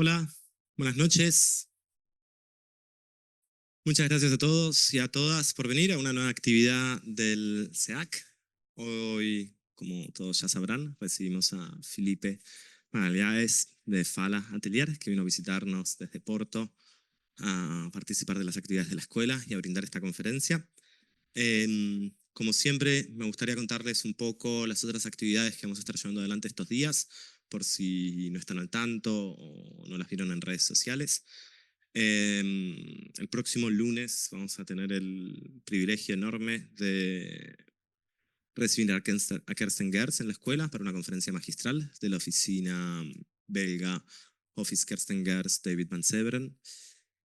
Hola, buenas noches. Muchas gracias a todos y a todas por venir a una nueva actividad del SEAC. Hoy, como todos ya sabrán, recibimos a Filipe Magalhães de Fala, Atelier, que vino a visitarnos desde Porto a participar de las actividades de la escuela y a brindar esta conferencia. Como siempre, me gustaría contarles un poco las otras actividades que vamos a estar llevando adelante estos días, por si no están al tanto o no las vieron en redes sociales. El próximo lunes vamos a tener el privilegio enorme de recibir a Kersten Gers en la escuela para una conferencia magistral de la oficina belga Office Kersten Gers David Van Severen.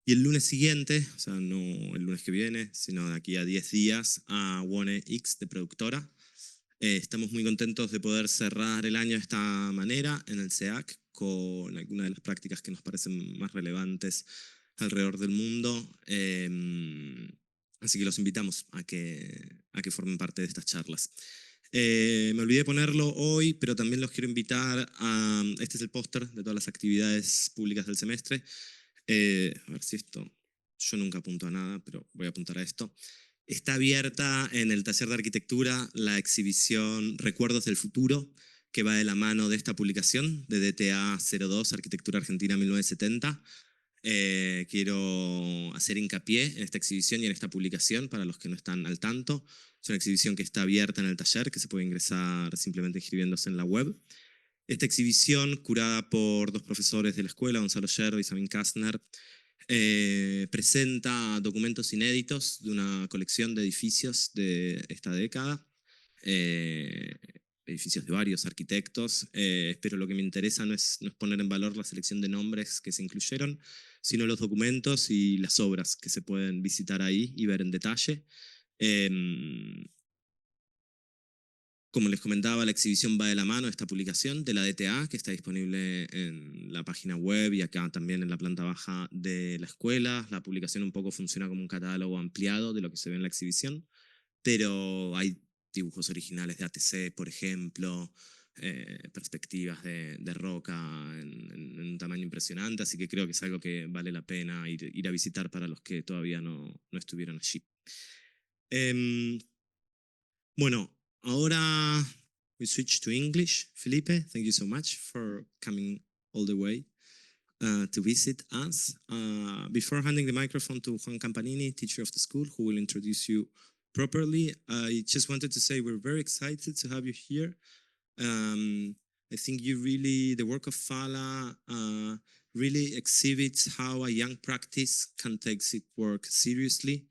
Y el lunes siguiente, o sea, no el lunes que viene, sino de aquí a 10 días, a One X de productora. Estamos muy contentos de poder cerrar el año de esta manera en el SEAC con algunas de las prácticas que nos parecen más relevantes alrededor del mundo. Así que los invitamos a que formen parte de estas charlas. Me olvidé ponerlo hoy, pero también los quiero invitar a... Este es el póster de todas las actividades públicas del semestre. A ver si esto... Yo nunca apunto a nada, pero voy a apuntar a esto. Está abierta en el taller de arquitectura la exhibición Recuerdos del Futuro, que va de la mano de esta publicación de DTA 02, Arquitectura Argentina 1970. Quiero hacer hincapié en esta exhibición y en esta publicación para los que no están al tanto. Es una exhibición que está abierta en el taller, que se puede ingresar simplemente inscribiéndose en la web. Esta exhibición, curada por dos profesores de la escuela, Gonzalo Yerro y Sabine Kastner, presenta documentos inéditos de una colección de edificios de esta década, edificios de varios arquitectos, pero lo que me interesa no es poner en valor la selección de nombres que se incluyeron, sino los documentos y las obras que se pueden visitar ahí y ver en detalle. Como les comentaba, la exhibición va de la mano de esta publicación de la DTA, que está disponible en la página web y acá también en la planta baja de la escuela. La publicación un poco funciona como un catálogo ampliado de lo que se ve en la exhibición, pero hay dibujos originales de ATC, por ejemplo, perspectivas de roca en un tamaño impresionante, así que creo que es algo que vale la pena ir a visitar para los que todavía no estuvieron allí. Bueno, ahora we switch to English. Felipe, thank you so much for coming all the way to visit us. Before handing the microphone to Juan Campanini, teacher of the school, who will introduce you properly, I just wanted to say we're very excited to have you here. I think the work of Fala really exhibits how a young practice can take its work seriously.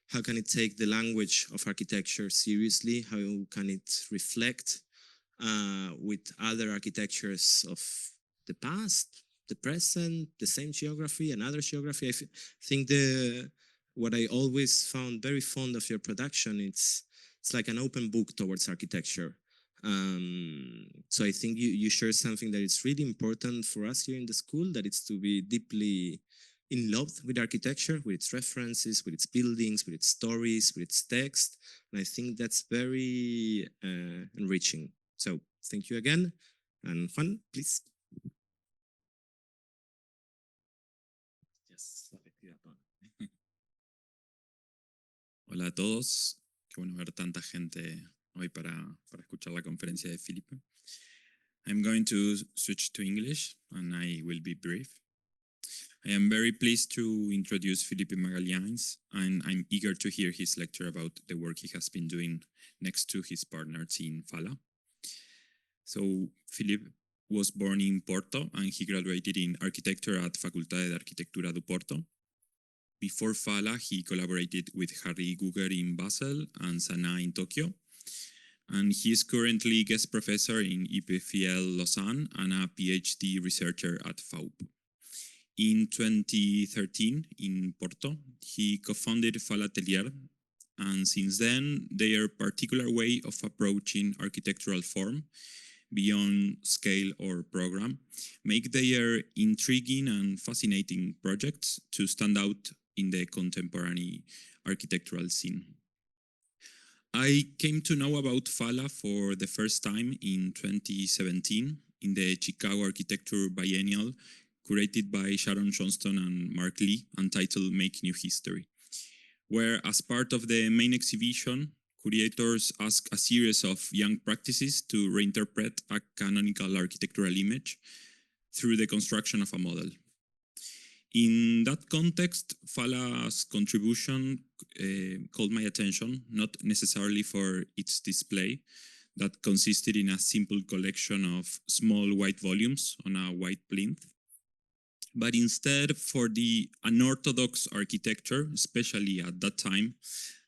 How can it take the language of architecture seriously? How can it reflect with other architectures of the past, the present, the same geography, another geography? I think what I always found very fond of your production, it's like an open book towards architecture. So I think you share something that is really important for us here in the school, that it's to be deeply in love with architecture, with its references, with its buildings, with its stories, with its text. And I think that's very enriching. So thank you again. And Juan, please. Hola a todos. Qué bueno ver tanta gente hoy para escuchar la conferencia de Filipe. I'm going to switch to English and I will be brief. I am very pleased to introduce Filipe Magalhães, and I'm eager to hear his lecture about the work he has been doing next to his partners in Fala. So, Filipe was born in Porto, and he graduated in architecture at Faculdade de Arquitectura do Porto. Before Fala, he collaborated with Harry Gugger in Basel and SANAA in Tokio. And he is currently guest professor in EPFL Lausanne and a PhD researcher at FAUP. In 2013, in Porto, he co-founded Fala Atelier, and since then, their particular way of approaching architectural form, beyond scale or program, make their intriguing and fascinating projects to stand out in the contemporary architectural scene. I came to know about Fala for the first time in 2017 in the Chicago Architecture Biennial, curated by Sharon Johnston and Mark Lee, and titled Make New History, where, as part of the main exhibition, curators ask a series of young practices to reinterpret a canonical architectural image through the construction of a model. In that context, Fala's contribution called my attention, not necessarily for its display, that consisted in a simple collection of small white volumes on a white plinth, but instead for the unorthodox architecture, especially at that time,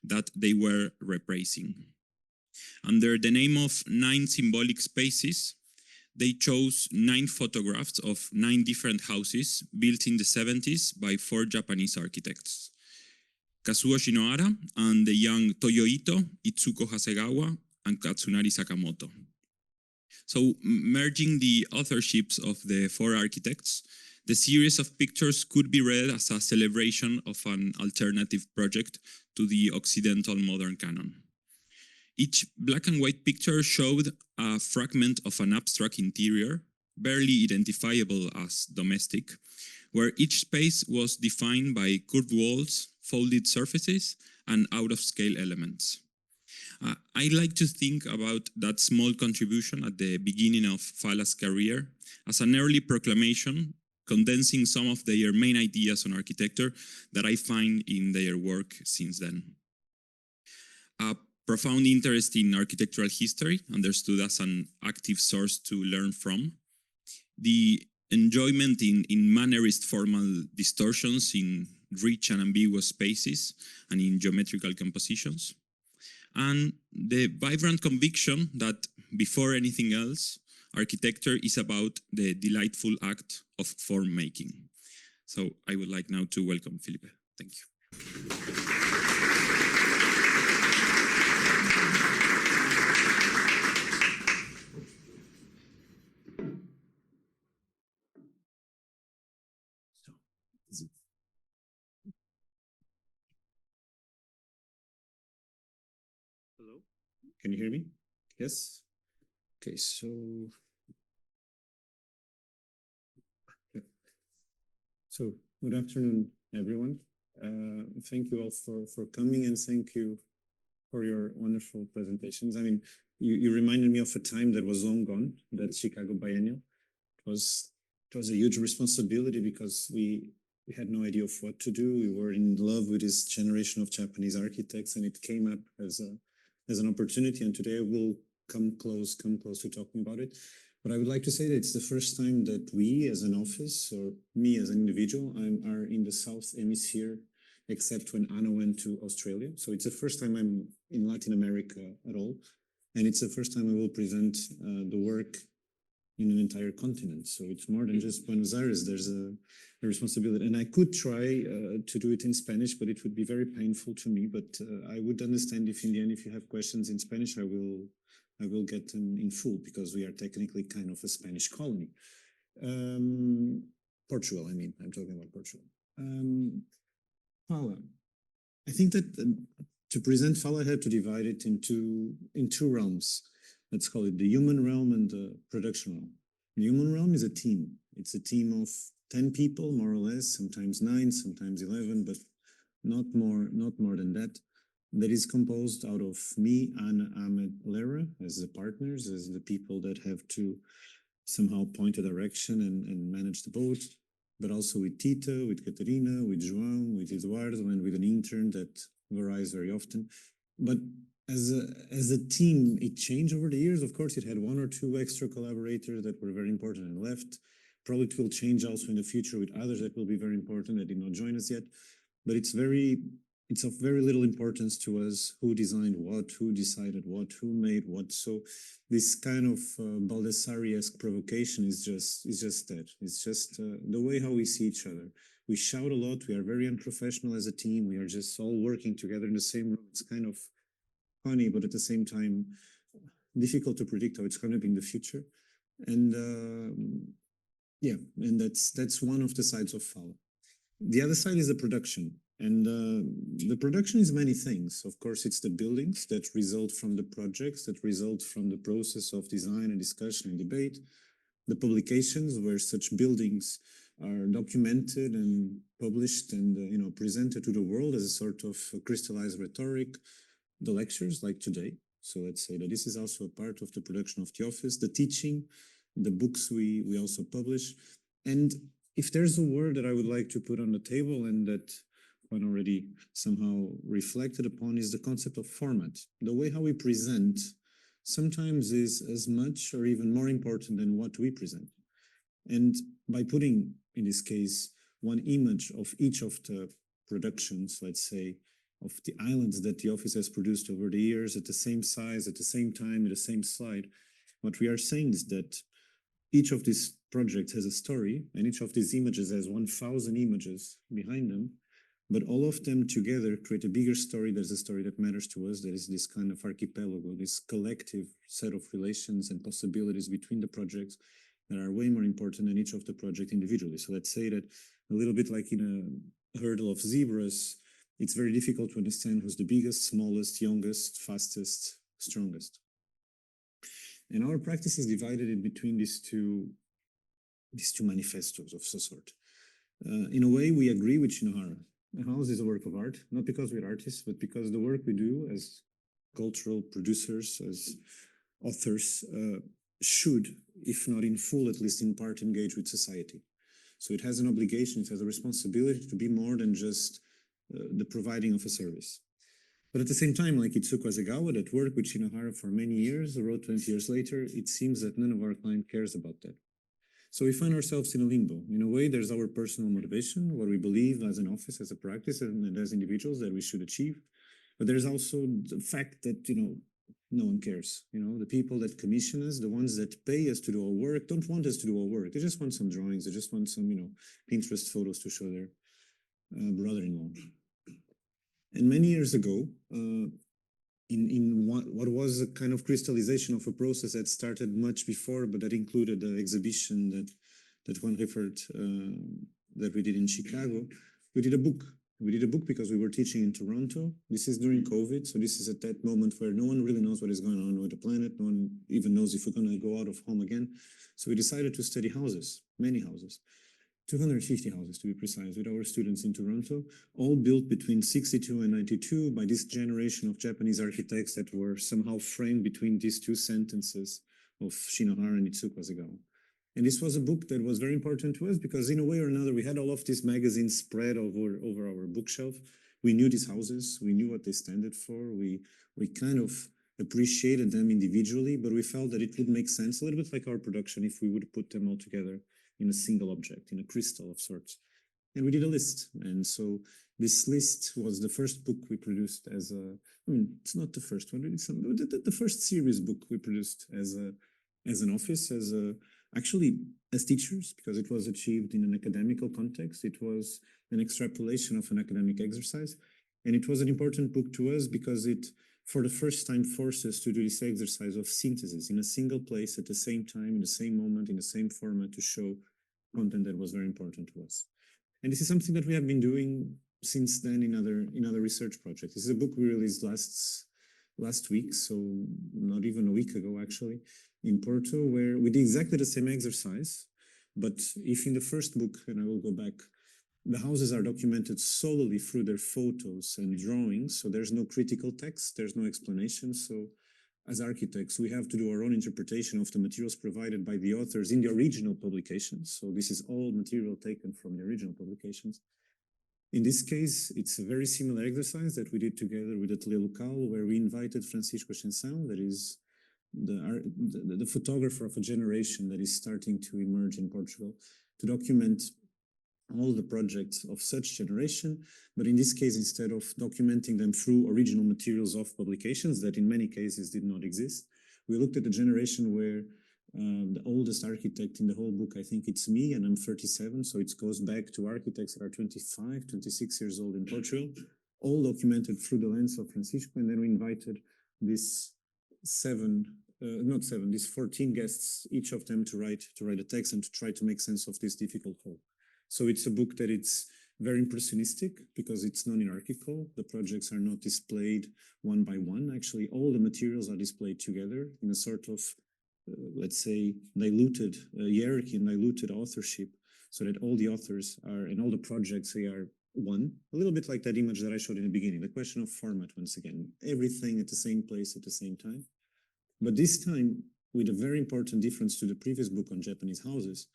that they were reprising. Under the name of 9 symbolic spaces, they chose 9 photographs of 9 different houses built in the 70s by 4 Japanese architects: Kazuo Shinohara and the young Toyo Ito, Itsuko Hasegawa, and Katsunari Sakamoto. So, merging the authorships of the 4 architects, the series of pictures could be read as a celebration of an alternative project to the Occidental modern canon. Each black and white picture showed a fragment of an abstract interior, barely identifiable as domestic, where each space was defined by curved walls, folded surfaces, and out-of-scale elements. I like to think about that small contribution at the beginning of Fala's career as an early proclamation, condensing some of their main ideas on architecture that I find in their work since then. A profound interest in architectural history, understood as an active source to learn from. The enjoyment in mannerist formal distortions in rich and ambiguous spaces and in geometrical compositions. And the vibrant conviction that, before anything else, architecture is about the delightful act of form making. So I would like now to welcome Filipe. Thank you. Hello? Can you hear me? Yes? Okay, so... So, good afternoon, everyone. Thank you all for coming, and thank you for your wonderful presentations. I mean, you reminded me of a time that was long gone, that Chicago Biennial. It was a huge responsibility because we had no idea of what to do. We were in love with this generation of Japanese architects, and it came up as an opportunity. And today I will come close to talking about it. But I would like to say that it's the first time that we as an office, or me as an individual, are in the South Hemisphere, except when Ana went to Australia. So it's the first time I'm in Latin America at all. And it's the first time I will present the work in an entire continent. So it's more than just Buenos Aires. There's a responsibility. And I could try to do it in Spanish, but it would be very painful to me. But I would understand if in the end, if you have questions in Spanish, I will get them in full, because we are technically kind of a Spanish colony. Portugal, I mean, I'm talking about Portugal. Fala. I think that to present Fala, I have to divide it in two realms. Let's call it the human realm and the production realm. The human realm is a team. It's a team of 10 people, more or less, sometimes 9, sometimes 11, but not more than that. That is composed out of me, Ana, Ahmed, Lera, as the partners, as the people that have to somehow point a direction and manage the boat, but also with Tito, with Catarina, with João, with Eduardo, and with an intern that varies very often. But as a team, it changed over the years. Of course, it had 1 or 2 extra collaborators that were very important and left. Probably it will change also in the future with others that will be very important that did not join us yet. But it's of very little importance to us who designed what, who decided what, who made what. So this kind of Baldessari-esque provocation is just that. It's just the way how we see each other. We shout a lot. We are very unprofessional as a team. We are just all working together in the same room. It's kind of funny, but at the same time, difficult to predict how it's going to be in the future. And yeah, and that's one of the sides of Fala. The other side is the production. And the production is many things. Of course, it's the buildings that result from the projects, that result from the process of design and discussion and debate. The publications where such buildings are documented and published and presented to the world as a sort of crystallized rhetoric. The lectures like today. So let's say that this is also a part of the production of the office, the teaching, the books we also publish. And if there's a word that I would like to put on the table and that Juan already somehow reflected upon is the concept of format. The way how we present sometimes is as much or even more important than what we present. And by putting, in this case, one image of each of the productions, let's say, of the islands that the office has produced over the years at the same size, at the same time, at the same slide, what we are saying is that each of these projects has a story, and each of these images has 1,000 images behind them, but all of them together create a bigger story. There's a story that matters to us. That is this kind of archipelago, this collective set of relations and possibilities between the projects that are way more important than each of the projects individually. So let's say that a little bit like in a hurdle of zebras, it's very difficult to understand who's the biggest, smallest, youngest, fastest, strongest. And our practice is divided in between these two manifestos of some sort. In a way, we agree with Shinohara. A house is a work of art, not because we're artists, but because the work we do as cultural producers, as authors, should, if not in full, at least in part, engage with society. So it has an obligation, it has a responsibility to be more than just the providing of a service. But at the same time, like Itsuko Asegawa, that worked with Shinohara for many years, wrote 20 years later, it seems that none of our client cares about that. So we find ourselves in a limbo. In a way, there's our personal motivation, what we believe as an office, as a practice, and as individuals that we should achieve. But there's also the fact that, no one cares. The people that commission us, the ones that pay us to do our work, don't want us to do our work. They just want some drawings. They just want some, Pinterest photos to show their brother-in-law. And many years ago, in what was a kind of crystallization of a process that started much before, but that included the exhibition that Juan referred that we did in Chicago, we did a book. We did a book because we were teaching in Toronto. This is during COVID, so this is at that moment where no one really knows what is going on with the planet. No one even knows if we're going to go out of home again. So we decided to study houses, many houses. 250 houses to be precise, with our students in Toronto, all built between 62 and 92 by this generation of Japanese architects that were somehow framed between these two sentences of Shinohara and Itsuko Asegawa. And this was a book that was very important to us because in a way or another, we had all of these magazines spread over our bookshelf. We knew these houses, we knew what they stood for, we kind of appreciated them individually, but we felt that it would make sense, a little bit like our production, if we would put them all together in a single object, in a crystal of sorts. And we did a list. And so this list was the first book we produced as it's not the first one, it's the first series book we produced as an office, actually as teachers, because it was achieved in an academical context. It was an extrapolation of an academic exercise. And it was an important book to us because it, for the first time, forced us to do this exercise of synthesis in a single place at the same time, in the same moment, in the same format to show content that was very important to us. And this is something that we have been doing since then in other research projects. This is a book we released last week, so not even a week ago actually, in Porto, where we did exactly the same exercise. But if in the first book, and I will go back, the houses are documented solely through their photos and drawings, so there's no critical text, there's no explanation. So as architects, we have to do our own interpretation of the materials provided by the authors in the original publications. So this is all material taken from the original publications. In this case, it's a very similar exercise that we did together with Atelier Local, where we invited Francisco Ascensão, that is the photographer of a generation that is starting to emerge in Portugal, to document all the projects of such generation, but in this case, instead of documenting them through original materials of publications that in many cases did not exist, we looked at the generation where the oldest architect in the whole book, I think it's me, and I'm 37, so it goes back to architects that are 25, 26 years old in Portugal, all documented through the lens of Francisco, and then we invited these 14 guests, each of them to write a text and to try to make sense of this difficult whole. So it's a book that it's very impressionistic because it's non-hierarchical. The projects are not displayed one by one. Actually, all the materials are displayed together in a sort of, let's say, diluted hierarchy and diluted authorship so that all the authors are and all the projects, they are one. A little bit like that image that I showed in the beginning, the question of format once again, everything at the same place at the same time. But this time, with a very important difference to the previous book on Japanese houses,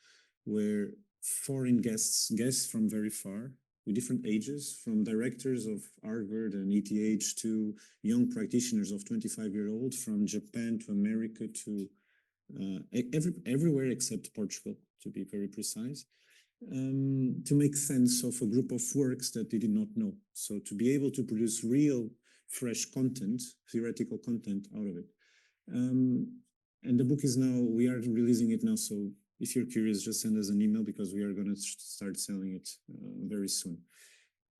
where foreign guests from very far, with different ages, from directors of Harvard and ETH to young practitioners of 25-year-old, from Japan to America to everywhere except Portugal, to be very precise, to make sense of a group of works that they did not know. So to be able to produce real, fresh content, theoretical content out of it. And the book is now, we are releasing it now, so if you're curious, just send us an email because we are going to start selling it very soon.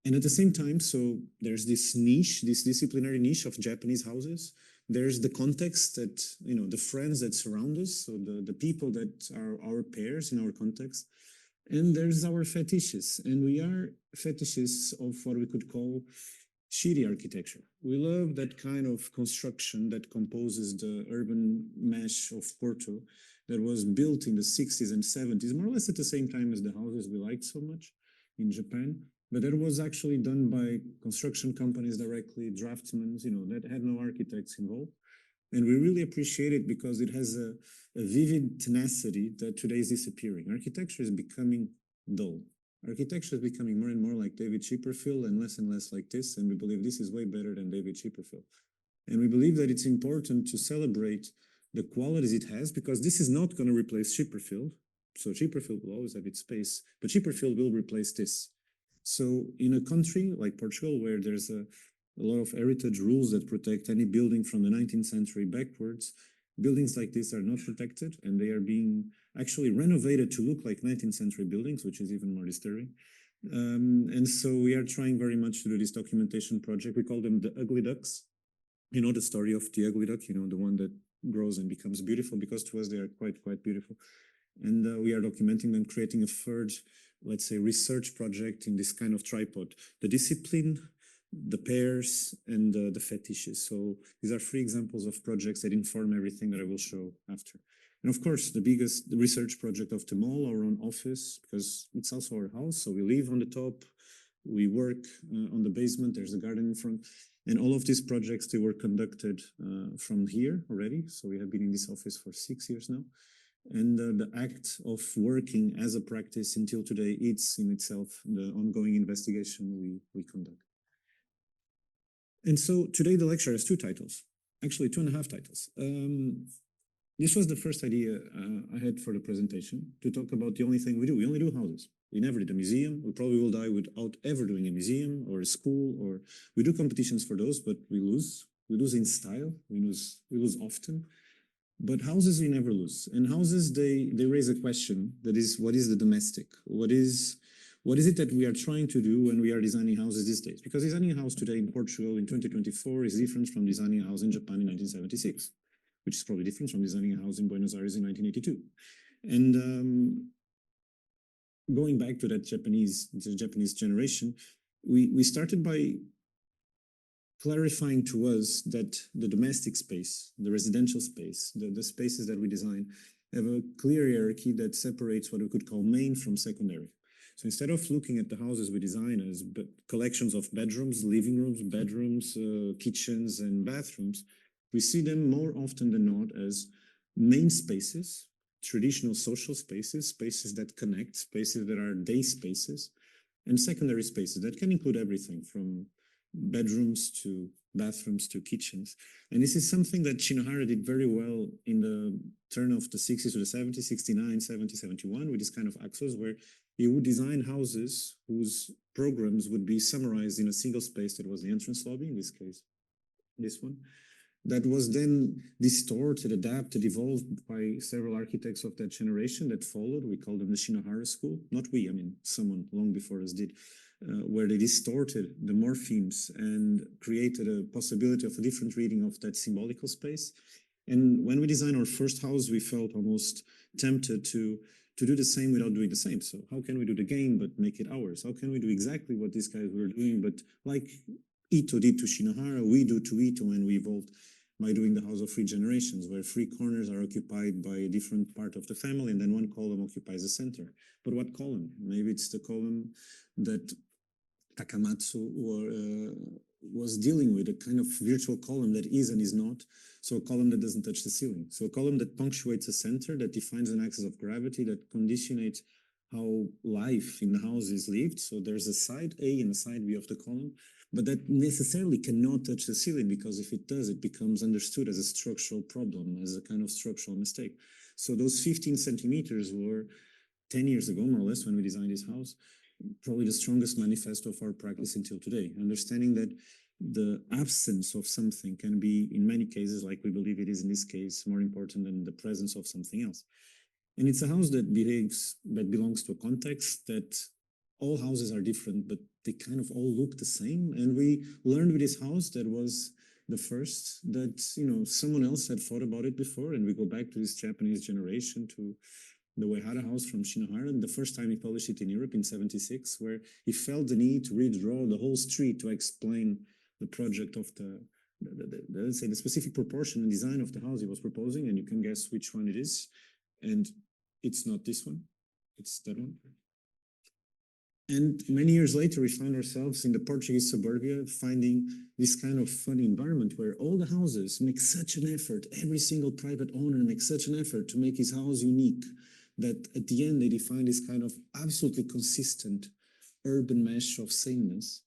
And at the same time, so there's this niche, this disciplinary niche of Japanese houses. There's the context that, you know, the friends that surround us, so the people that are our peers in our context. And there's our fetishes, and we are fetishists of what we could call shitty architecture. We love that kind of construction that composes the urban mesh of Porto that was built in the 60s and 70s, more or less at the same time as the houses we liked so much in Japan. But that was actually done by construction companies directly, draftsmen, you know, that had no architects involved. And we really appreciate it because it has a vivid tenacity that today is disappearing. Architecture is becoming dull. Architecture is becoming more and more like David Chipperfield and less like this. And we believe this is way better than David Chipperfield. And we believe that it's important to celebrate the qualities it has, because this is not going to replace Chipperfield. So Chipperfield will always have its space, but Chipperfield will replace this. So in a country like Portugal, where there's a lot of heritage rules that protect any building from the 19th century backwards, buildings like this are not protected, and they are being actually renovated to look like 19th century buildings, which is even more disturbing. And so we are trying very much to do this documentation project. We call them the ugly ducks. You know the story of the ugly duck, you know, the one that grows and becomes beautiful, because to us they are quite beautiful. And we are documenting them, creating a third, let's say, research project in this kind of tripod. The discipline, the pairs, and the fetishes. So these are 3 examples of projects that inform everything that I will show after. And of course, the biggest research project of them all, our own office, because it's also our house. So we live on the top, we work on the basement, there's a garden in front. And all of these projects, they were conducted from here already. So we have been in this office for 6 years now. And the act of working as a practice until today, it's in itself the ongoing investigation we conduct. And so today the lecture has 2 titles, actually 2.5 titles. This was the first idea I had for the presentation, to talk about the only thing we do. We only do houses. We never did a museum. We probably will die without ever doing a museum or a school, or we do competitions for those, but we lose. We lose in style. We lose often. But houses we never lose. And houses, they raise a question that is, what is the domestic? What is it that we are trying to do when we are designing houses these days? Because designing a house today in Portugal in 2024 is different from designing a house in Japan in 1976, which is probably different from designing a house in Buenos Aires in 1982. And going back to that Japanese generation, we started by clarifying to us that the domestic space, the residential space, the spaces that we design have a clear hierarchy that separates what we could call main from secondary. So instead of looking at the houses we design as collections of bedrooms, living rooms, bedrooms, kitchens, and bathrooms, we see them more often than not as main spaces, traditional social spaces, spaces that connect, spaces that are day spaces, and secondary spaces that can include everything from bedrooms to bathrooms to kitchens. And this is something that Shinohara did very well in the turn of the 60s to the 70s, 69, 70, 71, with this kind of axis where he would design houses whose programs would be summarized in a single space that was the entrance lobby, in this case, this one, that was then distorted, adapted, evolved by several architects of that generation that followed. We call them the Shinohara school. Not we, I mean, someone long before us did, where they distorted the morphemes and created a possibility of a different reading of that symbolical space. And when we designed our first house, we felt almost tempted to do the same without doing the same. So how can we do the game but make it ours? How can we do exactly what these guys were doing, but like Ito did to Shinohara, we do to Ito, and we evolved. by doing the house of three generations, where three corners are occupied by a different part of the family, and then one column occupies the center. But what column? Maybe it's the column that Takamatsu was dealing with, a kind of virtual column that is and is not. So a column that doesn't touch the ceiling. So a column that punctuates a center, that defines an axis of gravity, that conditionates how life in the house is lived. So there's a side A and a side B of the column, but that necessarily cannot touch the ceiling, because if it does, it becomes understood as a structural problem, as a kind of structural mistake. So those 15 centimeters were 10 years ago, more or less, when we designed this house, probably the strongest manifesto of our practice until today. Understanding that the absence of something can be, in many cases, like we believe it is in this case, more important than the presence of something else. And it's a house that belongs to a context that all houses are different, but they kind of all look the same. And we learned with this house that was the first that, someone else had thought about it before. And we go back to this Japanese generation, to the Uehara house from Shinohara, the first time he published it in Europe in '76, where he felt the need to redraw the whole street to explain the project of let's say, the specific proportion and design of the house he was proposing, and you can guess which one it is. And it's not this one, it's that one. And many years later, we found ourselves in the Portuguese suburbia, finding this kind of funny environment where all the houses make such an effort, every single private owner makes such an effort to make his house unique, that at the end they define this kind of absolutely consistent urban mesh of sameness.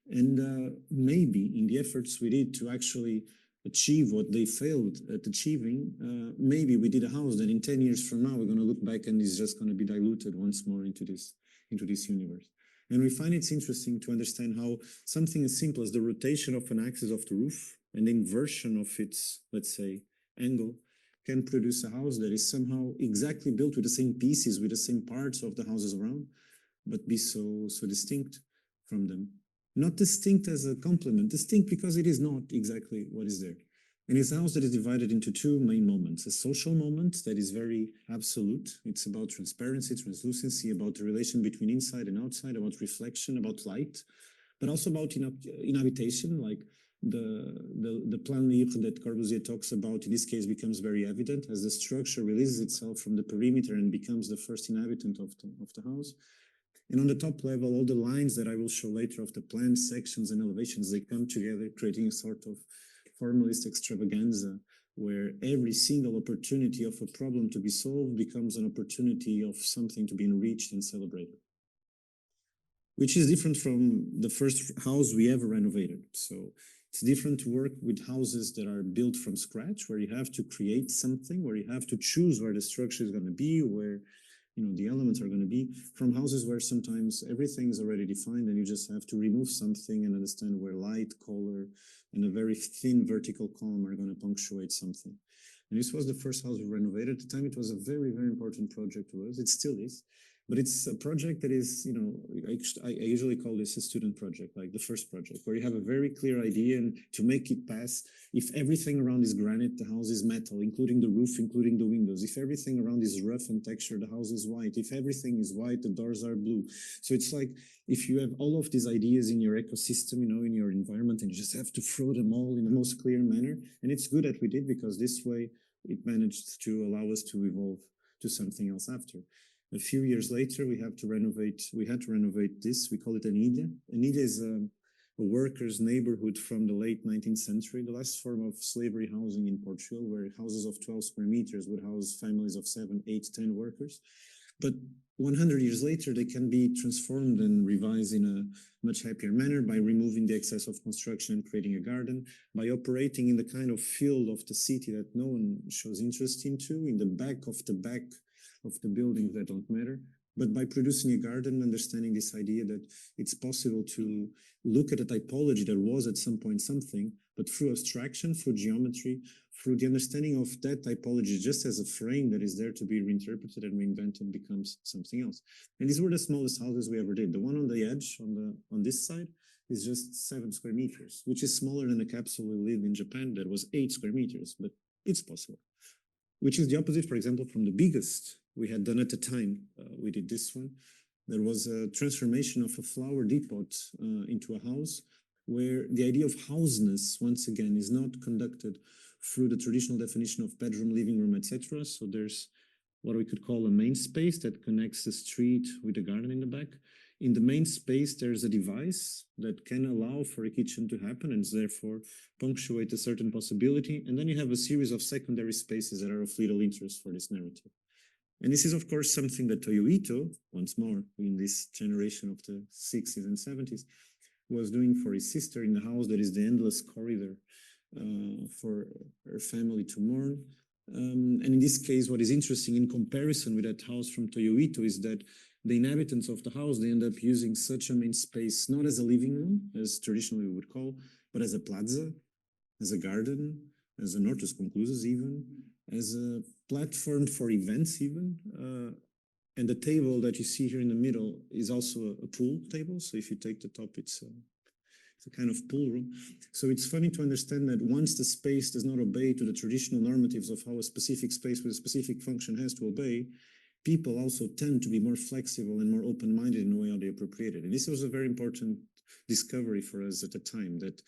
And maybe in the efforts we did to actually achieve what they failed at achieving, maybe we did a house that in 10 years from now we're going to look back and is just going to be diluted once more into this universe. And we find it's interesting to understand how something as simple as the rotation of an axis of the roof and the inversion of its, let's say, angle can produce a house that is somehow exactly built with the same pieces, with the same parts of the houses around, but be so distinct from them. Not distinct as a complement, distinct because it is not exactly what is there. And it's a house that is divided into two main moments. A social moment that is very absolute. It's about transparency, translucency, about the relation between inside and outside, about reflection, about light, but also about inhabitation, like the plan libre that Corbusier talks about, in this case, becomes very evident as the structure releases itself from the perimeter and becomes the first inhabitant of the house. And on the top level, all the lines that I will show later of the plans, sections, and elevations, they come together, creating a sort of formalist extravaganza, where every single opportunity of a problem to be solved becomes an opportunity of something to be enriched and celebrated. Which is different from the first house we ever renovated. So it's different to work with houses that are built from scratch, where you have to create something, where you have to choose where the structure is going to be, where the elements are going to be, from houses where sometimes everything is already defined and you just have to remove something and understand where light, color, and a very thin vertical column are going to punctuate something. And this was the first house we renovated. At the time, it was a very, very important project to us. It still is. But it's a project that is, I usually call this a student project, like the first project, where you have a very clear idea, and to make it pass, if everything around is granite, the house is metal, including the roof, including the windows. If everything around is rough and textured, the house is white. If everything is white, the doors are blue. So it's like, if you have all of these ideas in your ecosystem, in your environment, and you just have to throw them all in the most clear manner. And it's good that we did, because this way it managed to allow us to evolve to something else after. A few years later, we had to renovate this. We call it an ilha. An ilha is a workers' neighborhood from the late 19th century, the last form of slavery housing in Portugal, where houses of 12 square meters would house families of 7, 8, 10 workers. But 100 years later, they can be transformed and revised in a much happier manner by removing the excess of construction and creating a garden, by operating in the kind of field of the city that no one shows interest into, in the back of the buildings that don't matter, but by producing a garden, understanding this idea that it's possible to look at a typology that was at some point something, but through abstraction, through geometry, through the understanding of that typology just as a frame that is there to be reinterpreted and reinvented, becomes something else. And these were the smallest houses we ever did. The one on the edge, on this side, is just 7 square meters, which is smaller than a capsule we lived in Japan that was 8 square meters, but it's possible. Which is the opposite, for example, from the biggest we had done at the time. We did this one. There was a transformation of a flower depot into a house, where the idea of houseness, once again, is not conducted through the traditional definition of bedroom, living room, etc. So there's what we could call a main space that connects the street with the garden in the back. In the main space, there's a device that can allow for a kitchen to happen and therefore punctuate a certain possibility. And then you have a series of secondary spaces that are of little interest for this narrative. And this is, of course, something that Toyo Ito, once more, in this generation of the 60s and 70s, was doing for his sister in the house that is the endless corridor for her family to mourn. And in this case, what is interesting in comparison with that house from Toyo Ito is that the inhabitants of the house, they end up using such a main space, not as a living room, as traditionally we would call, but as a plaza, as a garden, as an hortus conclusus even, as a platform for events even. And the table that you see here in the middle is also a pool table. So if you take the top, it's a kind of pool room. So it's funny to understand that once the space does not obey to the traditional normatives of how a specific space with a specific function has to obey, people also tend to be more flexible and more open-minded in the way how they appropriate it. And this was a very important discovery for us at the time, that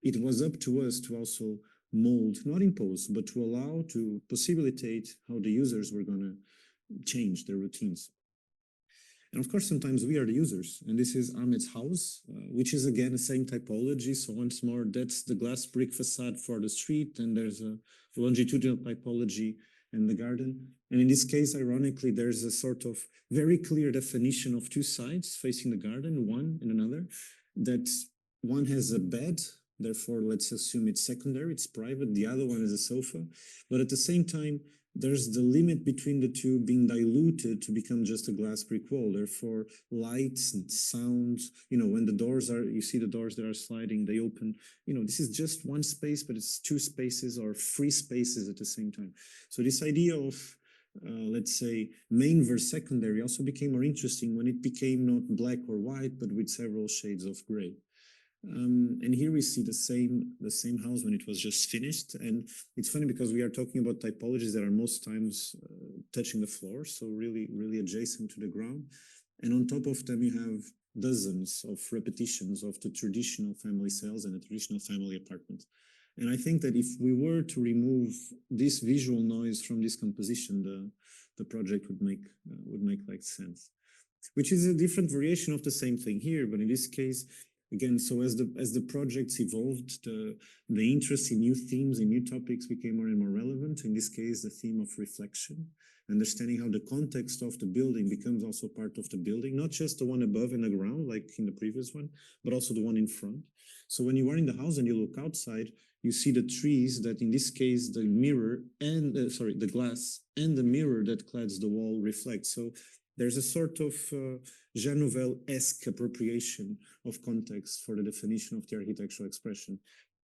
it was up to us to also mold, not impose, but to allow, to possibilitate how the users were going to change their routines. And of course, sometimes we are the users. And this is Ahmed's house, which is again the same typology. So once more, that's the glass brick facade for the street. And there's a longitudinal typology in the garden. And in this case, ironically, there's a sort of very clear definition of two sides facing the garden, one and another, that one has a bed. Therefore, let's assume it's secondary, it's private. The other one is a sofa. But at the same time, there's the limit between the two being diluted to become just a glass brick wall. Therefore, lights and sounds, when the doors are, you see the doors that are sliding, they open, this is just one space, but it's two spaces or three spaces at the same time. So this idea of, let's say, main versus secondary also became more interesting when it became not black or white, but with several shades of gray. And here we see the same house when it was just finished. And it's funny because we are talking about typologies that are most times touching the floor, so really, really adjacent to the ground. And on top of them, you have dozens of repetitions of the traditional family cells and the traditional family apartment. And I think that if we were to remove this visual noise from this composition, the project would make like sense. Which is a different variation of the same thing here, but in this case, again, so as the projects evolved, the interest in new themes and new topics became more and more relevant. In this case, the theme of reflection, understanding how the context of the building becomes also part of the building, not just the one above in the ground, like in the previous one, but also the one in front. So when you are in the house and you look outside, you see the trees that in this case, the mirror and, the glass and the mirror that clads the wall reflect. So there's a sort of Jean Nouvel-esque appropriation of context for the definition of the architectural expression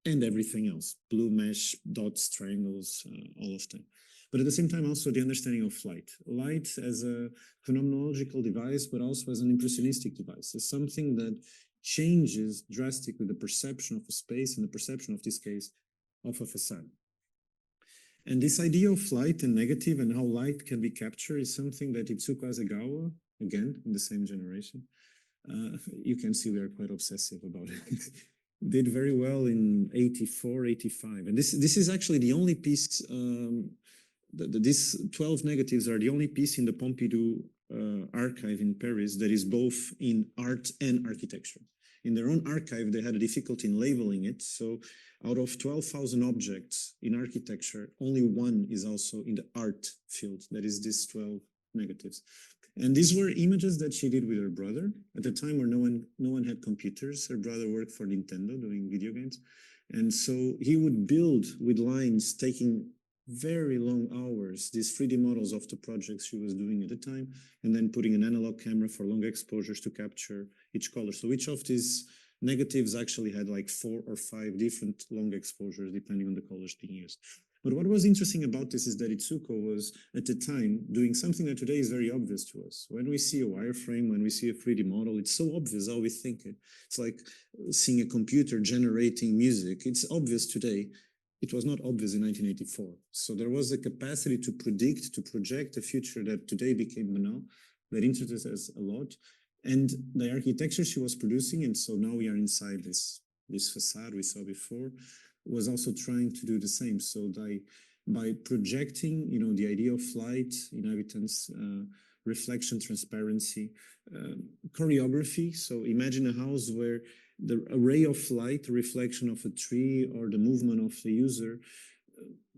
and everything else, blue mesh, dots, triangles, all of them. But at the same time, also the understanding of light. Light as a phenomenological device, but also as an impressionistic device, as something that changes drastically the perception of a space and the perception of this case of a facade. And this idea of light and negative and how light can be captured is something that Itsuko Asegawa, again, in the same generation, you can see we are quite obsessive about it, did very well in 84, 85. And this is actually the only piece, these 12 negatives are the only piece in the Pompidou archive in Paris that is both in art and architecture. In their own archive, they had a difficulty in labeling it. So out of 12,000 objects in architecture, only one is also in the art field. That is these 12 negatives. And these were images that she did with her brother at a time where no one had computers. Her brother worked for Nintendo doing video games. And so he would build with lines, taking very long hours, these 3D models of the projects she was doing at the time, and then putting an analog camera for long exposures to capture each color. So each of these negatives actually had like 4 or 5 different long exposures depending on the colors being used. But what was interesting about this is that Itsuko was at the time doing something that today is very obvious to us. When we see a wireframe, when we see a 3D model, it's so obvious how we think it. It's like seeing a computer generating music. It's obvious today. It was not obvious in 1984. So there was a capacity to predict, to project a future that today became banal, that interested us a lot. And the architecture she was producing, and so now we are inside this facade we saw before, was also trying to do the same. So by projecting, the idea of light, inhabitants, reflection, transparency, choreography. So imagine a house where the array of light, the reflection of a tree, or the movement of the user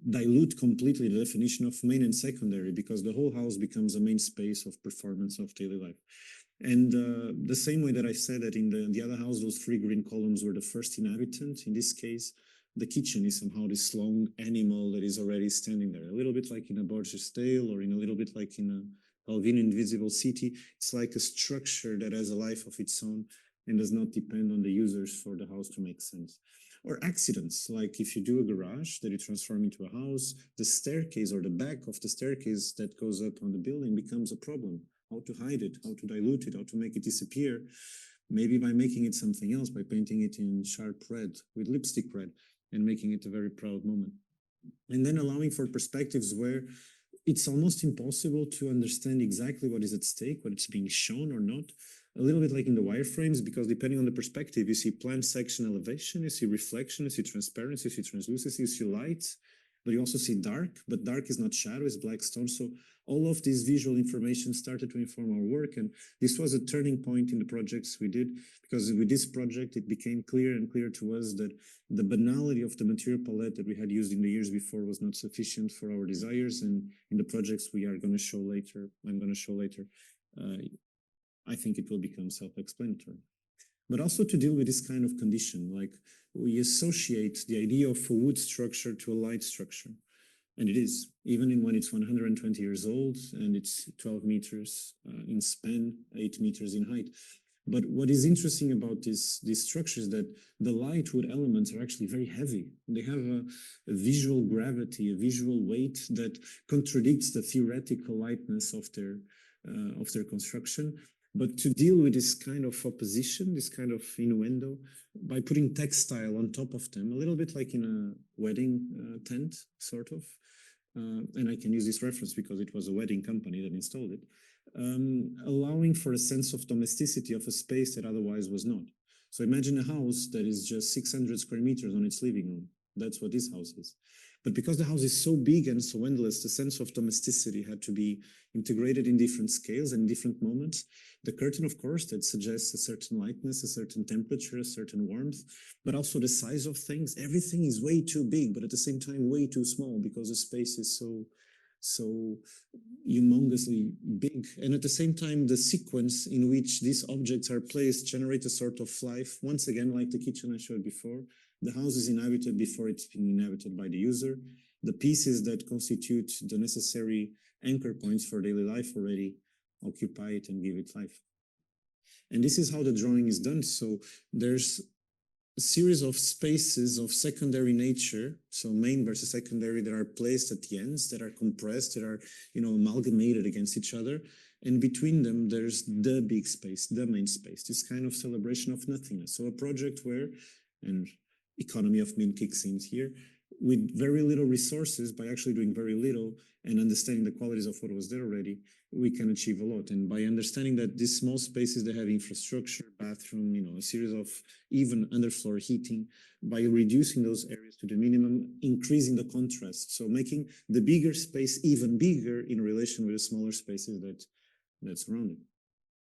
dilute completely the definition of main and secondary, because the whole house becomes a main space of performance of daily life. And the same way that I said that in the other house, those 3 green columns were the first inhabitant, in this case, the kitchen is somehow this long animal that is already standing there, a little bit like in a Borges tale, or in a little bit like in a Calvin Invisible City. It's like a structure that has a life of its own and does not depend on the users for the house to make sense. Or accidents, like if you do a garage that you transform into a house, the staircase or the back of the staircase that goes up on the building becomes a problem. How to hide it, how to dilute it, how to make it disappear. Maybe by making it something else, by painting it in sharp red, with lipstick red, and making it a very proud moment. And then allowing for perspectives where it's almost impossible to understand exactly what is at stake, what it's being shown or not. A little bit like in the wireframes, because depending on the perspective, you see plan, section, elevation, you see reflection, you see transparency, you see translucency, you see light, but you also see dark, but dark is not shadow, it's black stone. So all of this visual information started to inform our work, and this was a turning point in the projects we did, because with this project, it became clear and clear to us that the banality of the material palette that we had used in the years before was not sufficient for our desires, and in the projects we are going to show later, I'm going to show later, I think it will become self-explanatory. But also to deal with this kind of condition, like we associate the idea of a wood structure to a light structure. And it is, even when it's 120 years old and it's 12 meters in span, 8 meters in height. But what is interesting about this structure is that the light wood elements are actually very heavy. They have a visual gravity, a visual weight that contradicts the theoretical lightness of their construction. But to deal with this kind of opposition, this kind of innuendo, by putting textile on top of them, a little bit like in a wedding tent, sort of. And I can use this reference because it was a wedding company that installed it, allowing for a sense of domesticity of a space that otherwise was not. So imagine a house that is just 600 square meters on its living room. That's what this house is. But because the house is so big and so endless, the sense of domesticity had to be integrated in different scales and different moments. The curtain, of course, that suggests a certain lightness, a certain temperature, a certain warmth, but also the size of things. Everything is way too big, but at the same time way too small, because the space is so humongously big. And at the same time, the sequence in which these objects are placed generate a sort of life. Once again, like the kitchen I showed before, the house is inhabited before it's been inhabited by the user. The pieces that constitute the necessary anchor points for daily life already occupy it and give it life. And this is how the drawing is done. So there's a series of spaces of secondary nature, so main versus secondary, that are placed at the ends, that are compressed, that are, amalgamated against each other. And between them, there's the big space, the main space, this kind of celebration of nothingness. So a project where, and economy of mean kicks in here, with very little resources, by actually doing very little and understanding the qualities of what was there already, we can achieve a lot. And by understanding that these small spaces, they have infrastructure, bathroom, a series of even underfloor heating, by reducing those areas to the minimum, increasing the contrast. So making the bigger space even bigger in relation with the smaller spaces that surround it.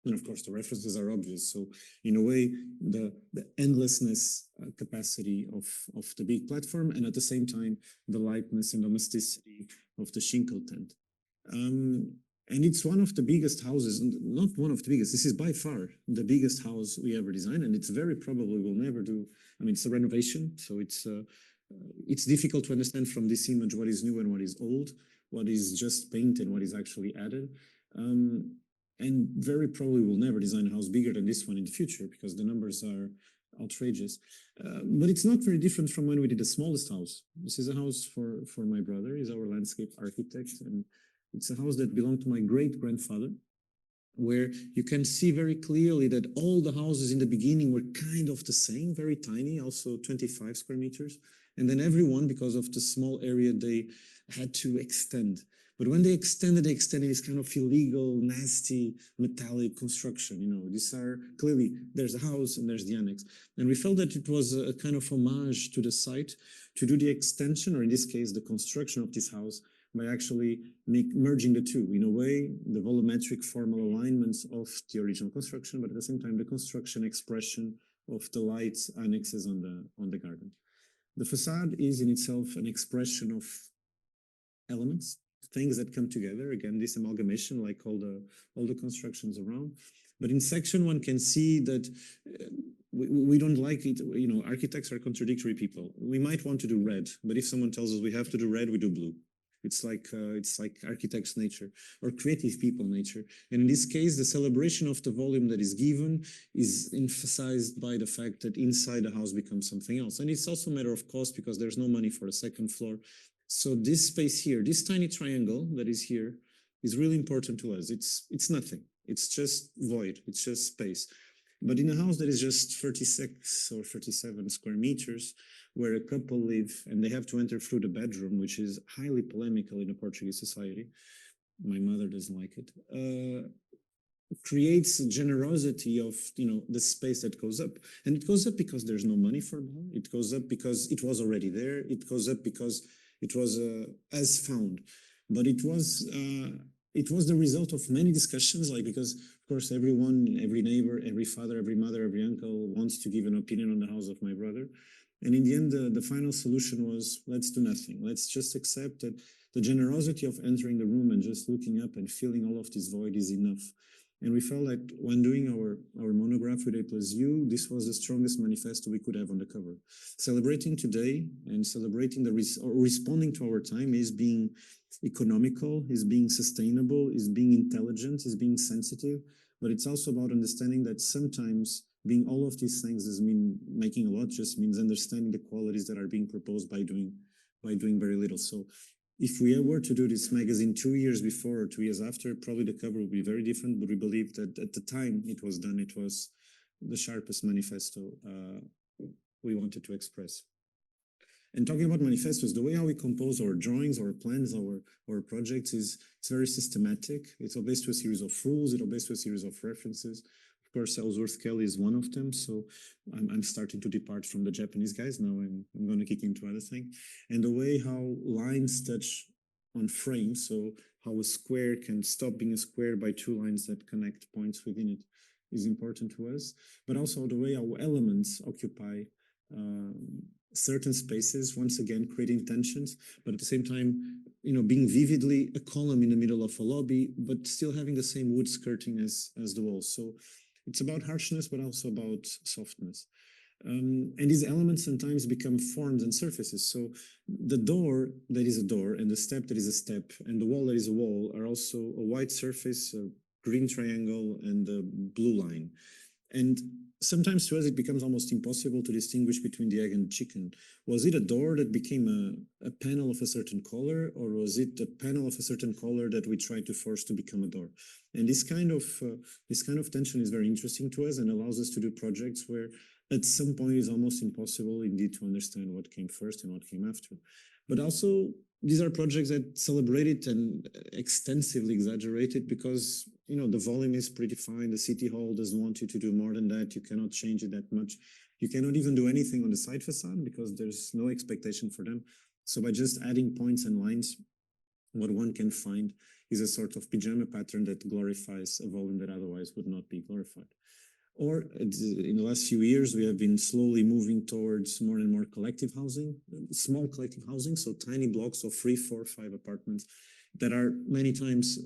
And of course, the references are obvious. So in a way, the endlessness capacity of the big platform, and at the same time, the lightness and domesticity of the Schinkel tent. And it's one of the biggest houses, not one of the biggest, this is by far the biggest house we ever designed, and it's very probably we'll never do. I mean, it's a renovation, so it's difficult to understand from this image what is new and what is old, what is just paint and what is actually added. And very probably we'll never design a house bigger than this one in the future, because the numbers are outrageous. But it's not very different from when we did the smallest house. This is a house for my brother. He's our landscape architect, and it's a house that belonged to my great-grandfather, where you can see very clearly that all the houses in the beginning were kind of the same, very tiny, also 25 square meters. And then everyone, because of the small area, they had to extend. But when they extended this kind of illegal, nasty, metallic construction. These are clearly, there's a house and there's the annex. And we felt that it was a kind of homage to the site to do the extension, or in this case, the construction of this house, by actually merging the two. In a way, the volumetric formal alignments of the original construction, but at the same time, the construction expression of the lights annexes on the garden. The facade is in itself an expression of elements, things that come together. Again, this amalgamation, like all the constructions around. But in section one can see that we don't like it. Architects are contradictory people. We might want to do red, but if someone tells us we have to do red, we do blue. It's like architects' nature or creative people nature. And in this case, the celebration of the volume that is given is emphasized by the fact that inside the house becomes something else. And it's also a matter of cost because there's no money for a second floor. So this space here, this tiny triangle that is here, is really important to us. It's nothing. It's just void. It's just space. But in a house that is just 36 or 37 square meters, where a couple live and they have to enter through the bedroom, which is highly polemical in a Portuguese society, my mother doesn't like it, creates a generosity of the space that goes up. And it goes up because there's no money for more. It goes up because it was already there. It goes up because it was as found. But it was the result of many discussions, because of course everyone, every neighbor, every father, every mother, every uncle wants to give an opinion on the house of my brother. And in the end, the final solution was, let's do nothing. Let's just accept that the generosity of entering the room and just looking up and feeling all of this void is enough. And we felt that when doing our monograph with A+U, this was the strongest manifesto we could have on the cover. Celebrating today and celebrating responding to our time is being economical, is being sustainable, is being intelligent, is being sensitive, but it's also about understanding that sometimes being all of these things doesn't mean making a lot, just means understanding the qualities that are being proposed by doing very little. So if we were to do this magazine 2 years before or 2 years after, probably the cover would be very different, but we believe that at the time it was done, it was the sharpest manifesto we wanted to express. And talking about manifestos, the way how we compose our drawings, our plans, our projects it's very systematic. It's all based to a series of rules, it's all based to a series of references. Of course, Ellsworth Kelly is one of them, so I'm starting to depart from the Japanese guys. Now I'm going to kick into other thing. And the way how lines touch on frames, so how a square can stop being a square by two lines that connect points within it is important to us. But also the way how elements occupy certain spaces, once again creating tensions, but at the same time, being vividly a column in the middle of a lobby, but still having the same wood skirting as the walls. So it's about harshness, but also about softness. And these elements sometimes become forms and surfaces. So the door that is a door, and the step that is a step, and the wall that is a wall are also a white surface, a green triangle, and a blue line. And sometimes to us it becomes almost impossible to distinguish between the egg and the chicken. Was it a door that became a panel of a certain color, or was it a panel of a certain color that we tried to force to become a door? And this kind of tension is very interesting to us and allows us to do projects where at some point it's almost impossible indeed to understand what came first and what came after. But also these are projects that celebrate it and extensively exaggerate it because the volume is predefined. The city hall doesn't want you to do more than that. You cannot change it that much. You cannot even do anything on the side facade because there's no expectation for them. So by just adding points and lines, what one can find is a sort of pajama pattern that glorifies a volume that otherwise would not be glorified. Or in the last few years, we have been slowly moving towards more and more collective housing, small collective housing, so tiny blocks of 3, 4, 5 apartments that are many times,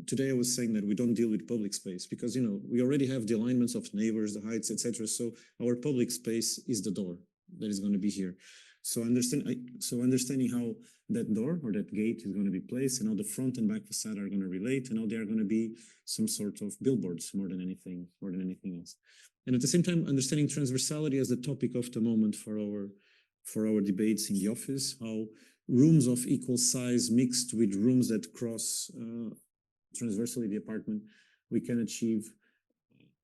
today I was saying that we don't deal with public space because, we already have the alignments of neighbors, the heights, etc. So our public space is the door that is going to be here. So understanding how that door or that gate is going to be placed and how the front and back facade are going to relate and how they are going to be some sort of billboards more than anything else. And at the same time, understanding transversality as the topic of the moment for our debates in the office, how rooms of equal size mixed with rooms that cross transversally the apartment, we can achieve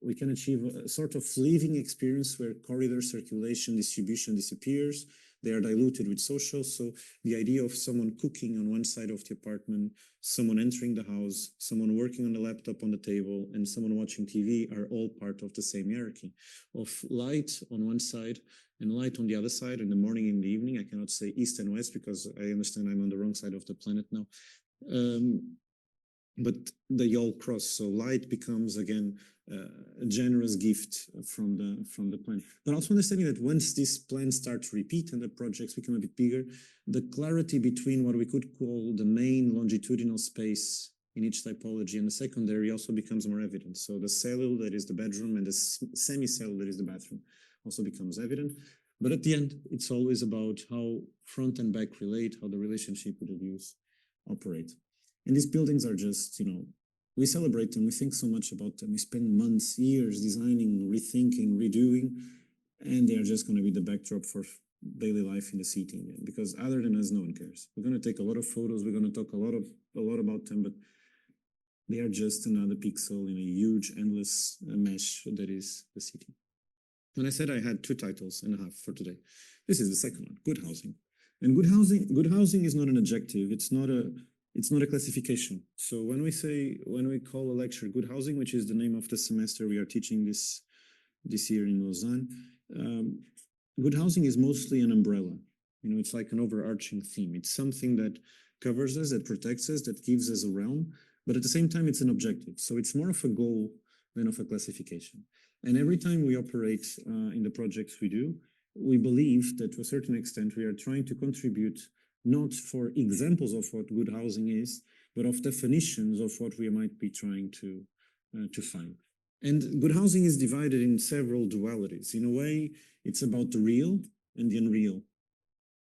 a sort of living experience where corridor circulation distribution disappears, they are diluted with social. So the idea of someone cooking on one side of the apartment, someone entering the house, someone working on the laptop on the table, and someone watching TV are all part of the same hierarchy of light on one side and light on the other side, in the morning, in the evening. I cannot say east and west because I understand I'm on the wrong side of the planet now. But they all cross. So light becomes again a generous gift from the plan. But also understanding that once this plan starts to repeat and the projects become a bit bigger, the clarity between what we could call the main longitudinal space in each typology and the secondary also becomes more evident. So the cellule that is the bedroom and the semi-cellule that is the bathroom also becomes evident. But at the end, it's always about how front and back relate, how the relationship with the views operate. And these buildings are just, we celebrate them, we think so much about them, we spend months, years designing, rethinking, redoing, and they are just going to be the backdrop for daily life in the city. Because other than us, no one cares. We're going to take a lot of photos, we're going to talk a lot about them, but they are just another pixel in a huge, endless mesh that is the city. When I said I had 2 titles and a half for today, this is the second one, good housing. And good housing is not an adjective, it's not a classification. So when we call a lecture good housing, which is the name of the semester we are teaching this year in Lausanne, good housing is mostly an umbrella. It's like an overarching theme. It's something that covers us, that protects us, that gives us a realm, but at the same time, it's an objective. So it's more of a goal than of a classification. And every time we operate in the projects we do, we believe that to a certain extent, we are trying to contribute not for examples of what good housing is, but of definitions of what we might be trying to find. And good housing is divided in several dualities. In a way, it's about the real and the unreal.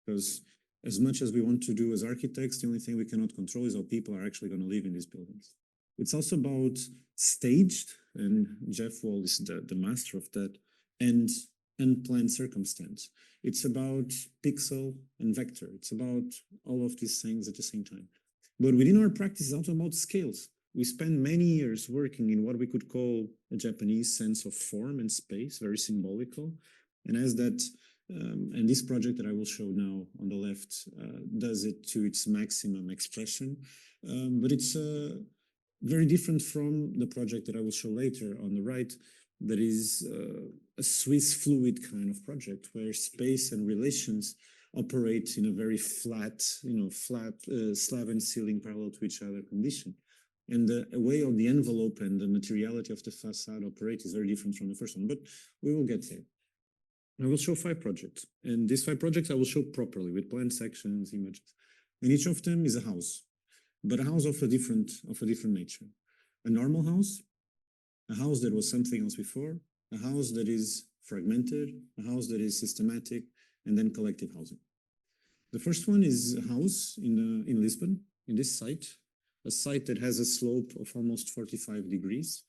Because as much as we want to do as architects, the only thing we cannot control is how people are actually going to live in these buildings. It's also about staged, and Jeff Wall is the master of that, and unplanned circumstance. It's about pixel and vector. It's about all of these things at the same time. But within our practice, it's also about scales. We spend many years working in what we could call a Japanese sense of form and space, very symbolical. And as that, and this project that I will show now on the left does it to its maximum expression. But it's very different from the project that I will show later on the right, that is a Swiss fluid kind of project where space and relations operate in a very flat, slab and ceiling parallel to each other condition. And the way of the envelope and the materiality of the facade operate is very different from the first one, but we will get there. I will show 5 projects, and these 5 projects I will show properly with plan sections, images. And each of them is a house, but a house of a different nature. A normal house, a house that was something else before, a house that is fragmented, a house that is systematic, and then collective housing. The first one is a house in Lisbon, in this site, a site that has a slope of almost 45 degrees,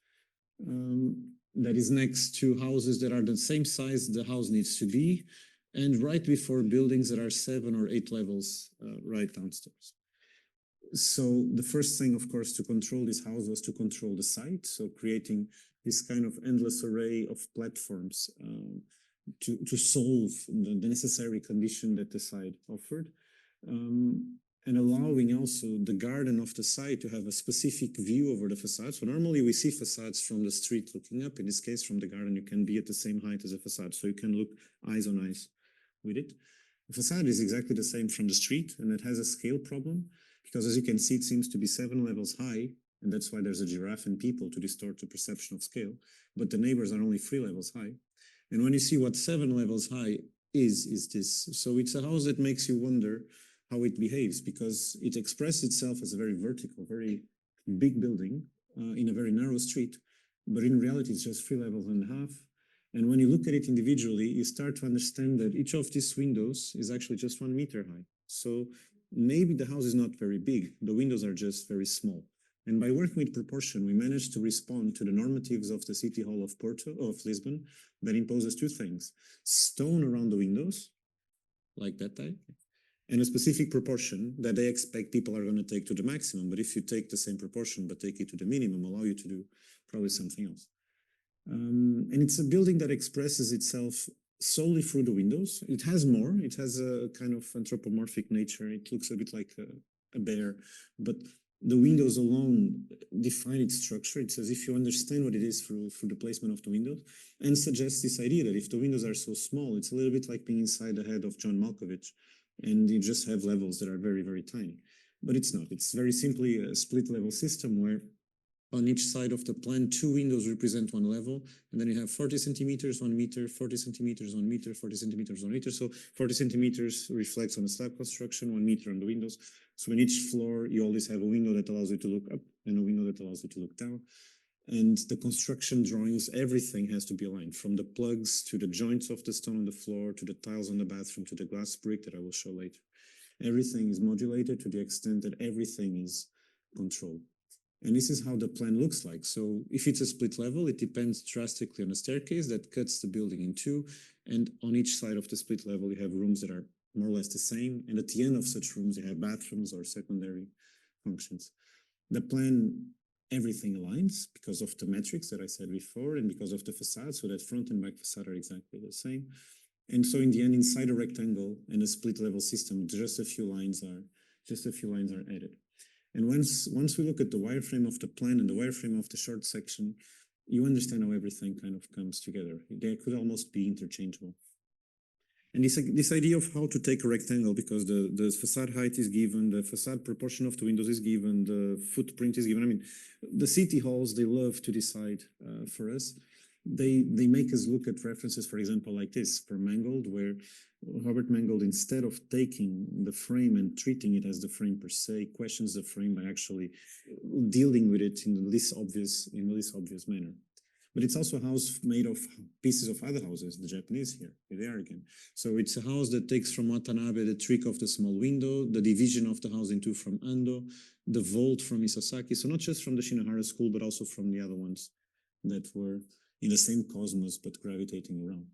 that is next to houses that are the same size the house needs to be, and right before buildings that are 7 or 8 levels right downstairs. So the first thing, of course, to control this house was to control the site. So creating this kind of endless array of platforms to solve the necessary condition that the site offered. And allowing also the garden of the site to have a specific view over the facade. So normally we see facades from the street looking up. In this case, from the garden, you can be at the same height as a facade. So you can look eyes on eyes with it. The facade is exactly the same from the street, and it has a scale problem because, as you can see, it seems to be 7 levels high, and that's why there's a giraffe and people to distort the perception of scale. But the neighbors are only 3 levels high. And when you see what 7 levels high is this. So it's a house that makes you wonder how it behaves, because it expresses itself as a very vertical, very big building in a very narrow street, but in reality it's just 3 levels and a half. And when you look at it individually, you start to understand that each of these windows is actually just 1 meter high. So maybe the house is not very big, the windows are just very small. And by working with proportion, we managed to respond to the normatives of the City Hall of Porto, of Lisbon, that imposes 2 things: stone around the windows, like that type, and a specific proportion that they expect people are going to take to the maximum. But if you take the same proportion but take it to the minimum, allow you to do probably something else. And it's a building that expresses itself solely through the windows. It has more. It has a kind of anthropomorphic nature. It looks a bit like a bear, but the windows alone define its structure. It's as if you understand what it is through the placement of the windows, and suggests this idea that if the windows are so small, it's a little bit like being inside the head of John Malkovich, and you just have levels that are very, very tiny. But it's not. It's very simply a split level system where on each side of the plan, 2 windows represent one level, and then you have 40 centimeters, 1 meter, 40 centimeters, 1 meter, 40 centimeters, 1 meter. So 40 centimeters reflects on the slab construction, 1 meter on the windows. So in each floor, you always have a window that allows you to look up and a window that allows you to look down. And the construction drawings, everything has to be aligned, from the plugs to the joints of the stone on the floor, to the tiles on the bathroom, to the glass brick that I will show later. Everything is modulated to the extent that everything is controlled. And this is how the plan looks like. So if it's a split level, it depends drastically on the staircase that cuts the building in 2. And on each side of the split level, you have rooms that are more or less the same. And at the end of such rooms, you have bathrooms or secondary functions. The plan, everything aligns because of the metrics that I said before, and because of the facade, so that front and back facade are exactly the same. And so in the end, inside a rectangle and a split level system, just a few lines are added. And once we look at the wireframe of the plan and the wireframe of the short section, you understand how everything kind of comes together. They could almost be interchangeable. And this idea of how to take a rectangle, because the facade height is given, the facade proportion of the windows is given, the footprint is given. I mean, the city halls, they love to decide for us. They make us look at references, for example, like this, for Mangold, where Robert Mangold, instead of taking the frame and treating it as the frame per se, questions the frame by actually dealing with it in the least obvious manner. But it's also a house made of pieces of other houses, the Japanese here they are again. So it's a house that takes from Watanabe the trick of the small window, the division of the house in 2 from Ando, the vault from Isasaki. So not just from the Shinohara school, but also from the other ones that were in the same cosmos, but gravitating around.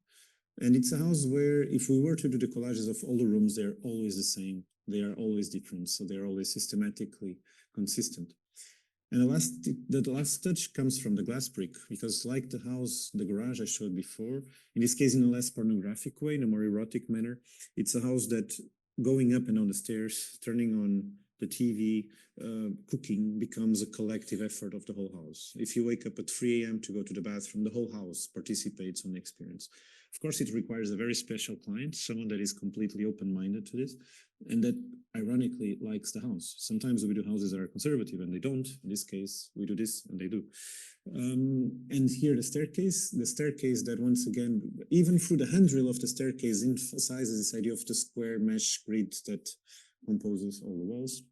And it's a house where if we were to do the collages of all the rooms, they're always the same. They are always different. So they're always systematically consistent. And the last touch comes from the glass brick, because like the house, the garage I showed before, in this case in a less pornographic way, in a more erotic manner, it's a house that going up and down the stairs, turning on the TV, cooking becomes a collective effort of the whole house. If you wake up at 3 a.m. to go to the bathroom, the whole house participates on the experience. Of course, it requires a very special client, someone that is completely open-minded to this, and that ironically likes the house. Sometimes we do houses that are conservative and they don't. In this case, we do this and they do. And here the staircase that once again, even through the handrail of the staircase, emphasizes this idea of the square mesh grid that composes all the walls.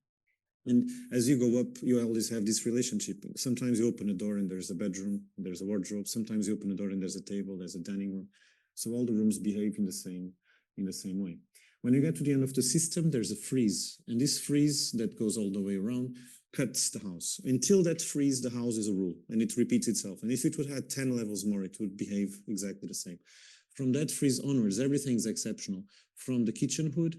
And as you go up, you always have this relationship. Sometimes you open a door and there's a bedroom, there's a wardrobe. Sometimes you open a door and there's a table, there's a dining room. So all the rooms behave in the same way. When you get to the end of the system, there's a frieze. And this frieze that goes all the way around cuts the house. Until that frieze, the house is a rule and it repeats itself. And if it would have 10 levels more, it would behave exactly the same. From that frieze onwards, everything's exceptional. From the kitchen hood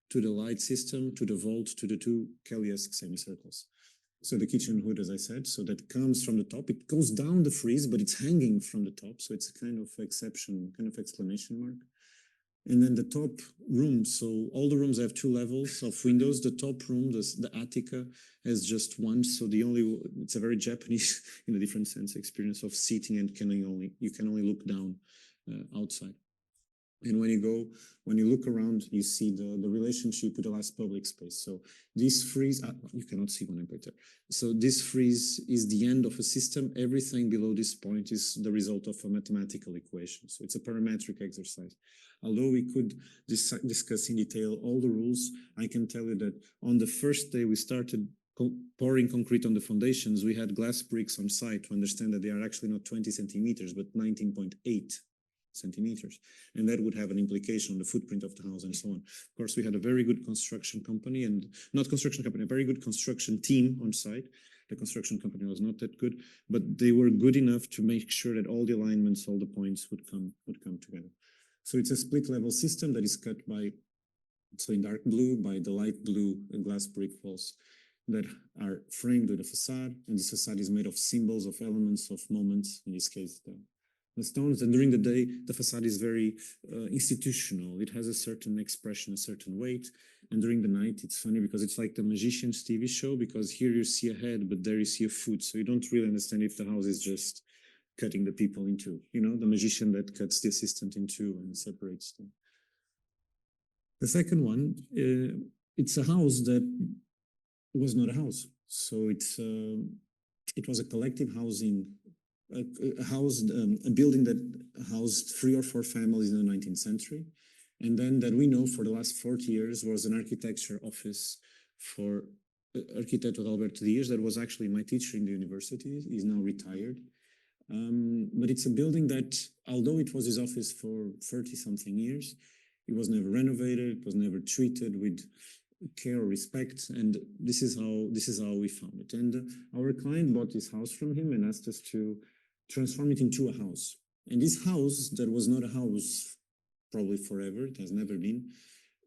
to the light system, to the vault, to the 2 Kelly-esque semicircles. So the kitchen hood, as I said, so that comes from the top. It goes down the frieze, but it's hanging from the top. So it's a kind of exception, kind of exclamation mark. And then the top room, so all the rooms have 2 levels of windows. The top room, the Attica, has just 1. So it's a very Japanese, in a different sense, experience of seating, and you can only look down outside. And when you look around, you see the relationship with the last public space. So this frieze, you cannot see when I put there. So this frieze is the end of a system. Everything below this point is the result of a mathematical equation. So it's a parametric exercise. Although we could discuss in detail all the rules, I can tell you that on the first day we started pouring concrete on the foundations, we had glass bricks on site to understand that they are actually not 20 centimeters, but 19.8 centimeters. And that would have an implication on the footprint of the house and so on. Of course, we had a very good construction company, and not construction company, a very good construction team on site. The construction company was not that good, but they were good enough to make sure that all the alignments, all the points would come together. So it's a split level system that is cut by, so in dark blue, by the light blue glass brick walls that are framed with a facade. And this facade is made of symbols, of elements, of moments, in this case, the stones, and during the day, the facade is very institutional. It has a certain expression, a certain weight. And during the night, it's funny because it's like the magician's TV show, because here you see a head, but there you see a foot. So you don't really understand if the house is just cutting the people in two, you know, the magician that cuts the assistant in two and separates them. The second one, it's a house that was not a house. So it was a collective housing, a building that housed 3 or 4 families in the 19th century. And then that we know for the last 40 years was an architecture office for architect Alberto Dias, that was actually my teacher in the university. He's now retired. But it's a building that, although it was his office for 30-something years, it was never renovated, it was never treated with care or respect, and this is how we found it. And our client bought this house from him and asked us to transform it into a house. And this house, that was not a house probably forever, it has never been,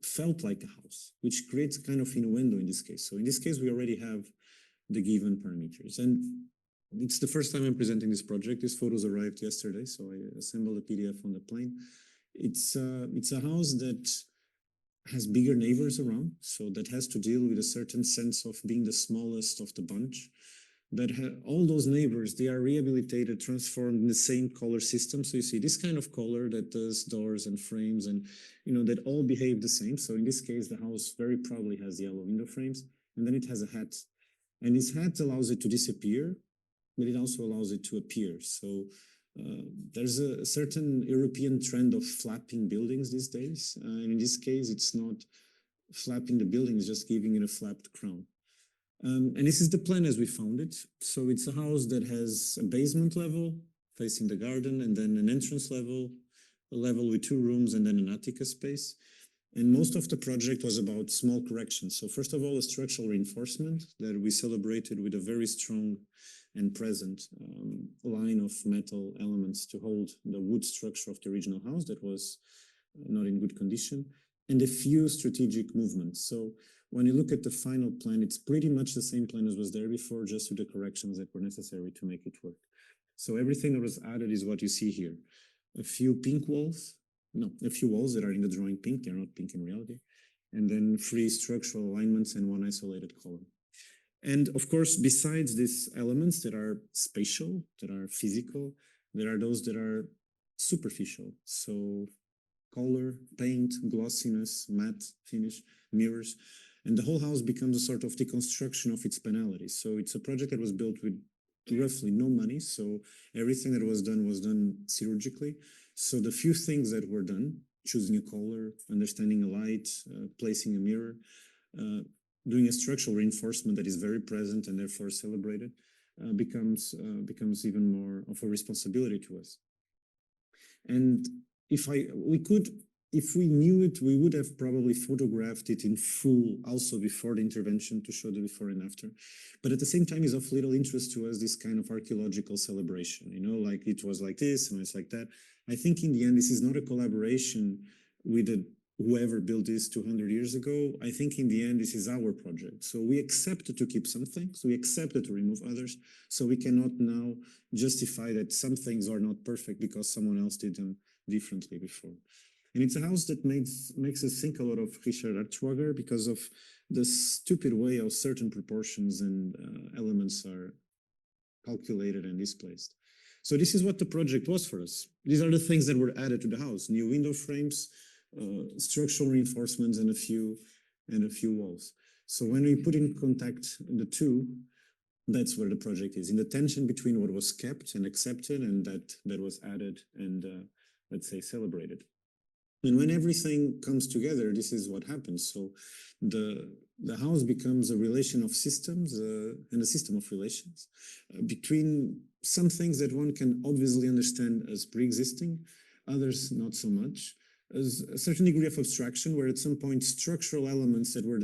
felt like a house, which creates kind of innuendo in this case. So in this case, we already have the given parameters. And it's the first time I'm presenting this project. These photos arrived yesterday, so I assembled a PDF on the plane. It's a house that has bigger neighbors around, so that has to deal with a certain sense of being the smallest of the bunch. That all those neighbors, they are rehabilitated, transformed in the same color system. So you see this kind of color that does doors and frames, and you know that all behave the same. So in this case, the house very probably has yellow window frames, and then it has a hat, and this hat allows it to disappear, but it also allows it to appear. So there's a certain European trend of flapping buildings these days, and in this case, it's not flapping the building, it's just giving it a flapped crown. And this is the plan as we found it. So it's a house that has a basement level facing the garden, and then an entrance level, a level with 2 rooms, and then an attic space. And most of the project was about small corrections. So first of all, a structural reinforcement that we celebrated with a very strong and present line of metal elements to hold the wood structure of the original house that was not in good condition, and a few strategic movements. So when you look at the final plan, it's pretty much the same plan as was there before, just with the corrections that were necessary to make it work. So everything that was added is what you see here. A few walls that are in the drawing pink, they're not pink in reality, and then 3 structural alignments and 1 isolated column. And of course, besides these elements that are spatial, that are physical, there are those that are superficial. So color, paint, glossiness, matte finish, mirrors, and the whole house becomes a sort of deconstruction of its banality. So it's a project that was built with roughly no money. So everything that was done chirurgically. So the few things that were done, choosing a color, understanding a light, placing a mirror, doing a structural reinforcement that is very present and therefore celebrated, becomes even more of a responsibility to us. And if we knew it, we would have probably photographed it in full also before the intervention to show the before and after. But at the same time, it's of little interest to us, this kind of archaeological celebration, you know, like it was like this and it's like that. I think in the end, this is not a collaboration with whoever built this 200 years ago. I think in the end, this is our project. So we accepted to keep some things, we accepted to remove others. So we cannot now justify that some things are not perfect because someone else did them differently before. And it's a house that makes us think a lot of Richard Harry because of the stupid way how certain proportions and elements are calculated and displaced. So this is what the project was for us. These are the things that were added to the house: new window frames, structural reinforcements, and a few walls. So when we put in contact the two, that's where the project is, in the tension between what was kept and accepted and that was added and let's say celebrated. And when everything comes together, this is what happens. So the house becomes a relation of systems and a system of relations between some things that one can obviously understand as pre-existing, others not so much, as a certain degree of abstraction, where at some point structural elements that were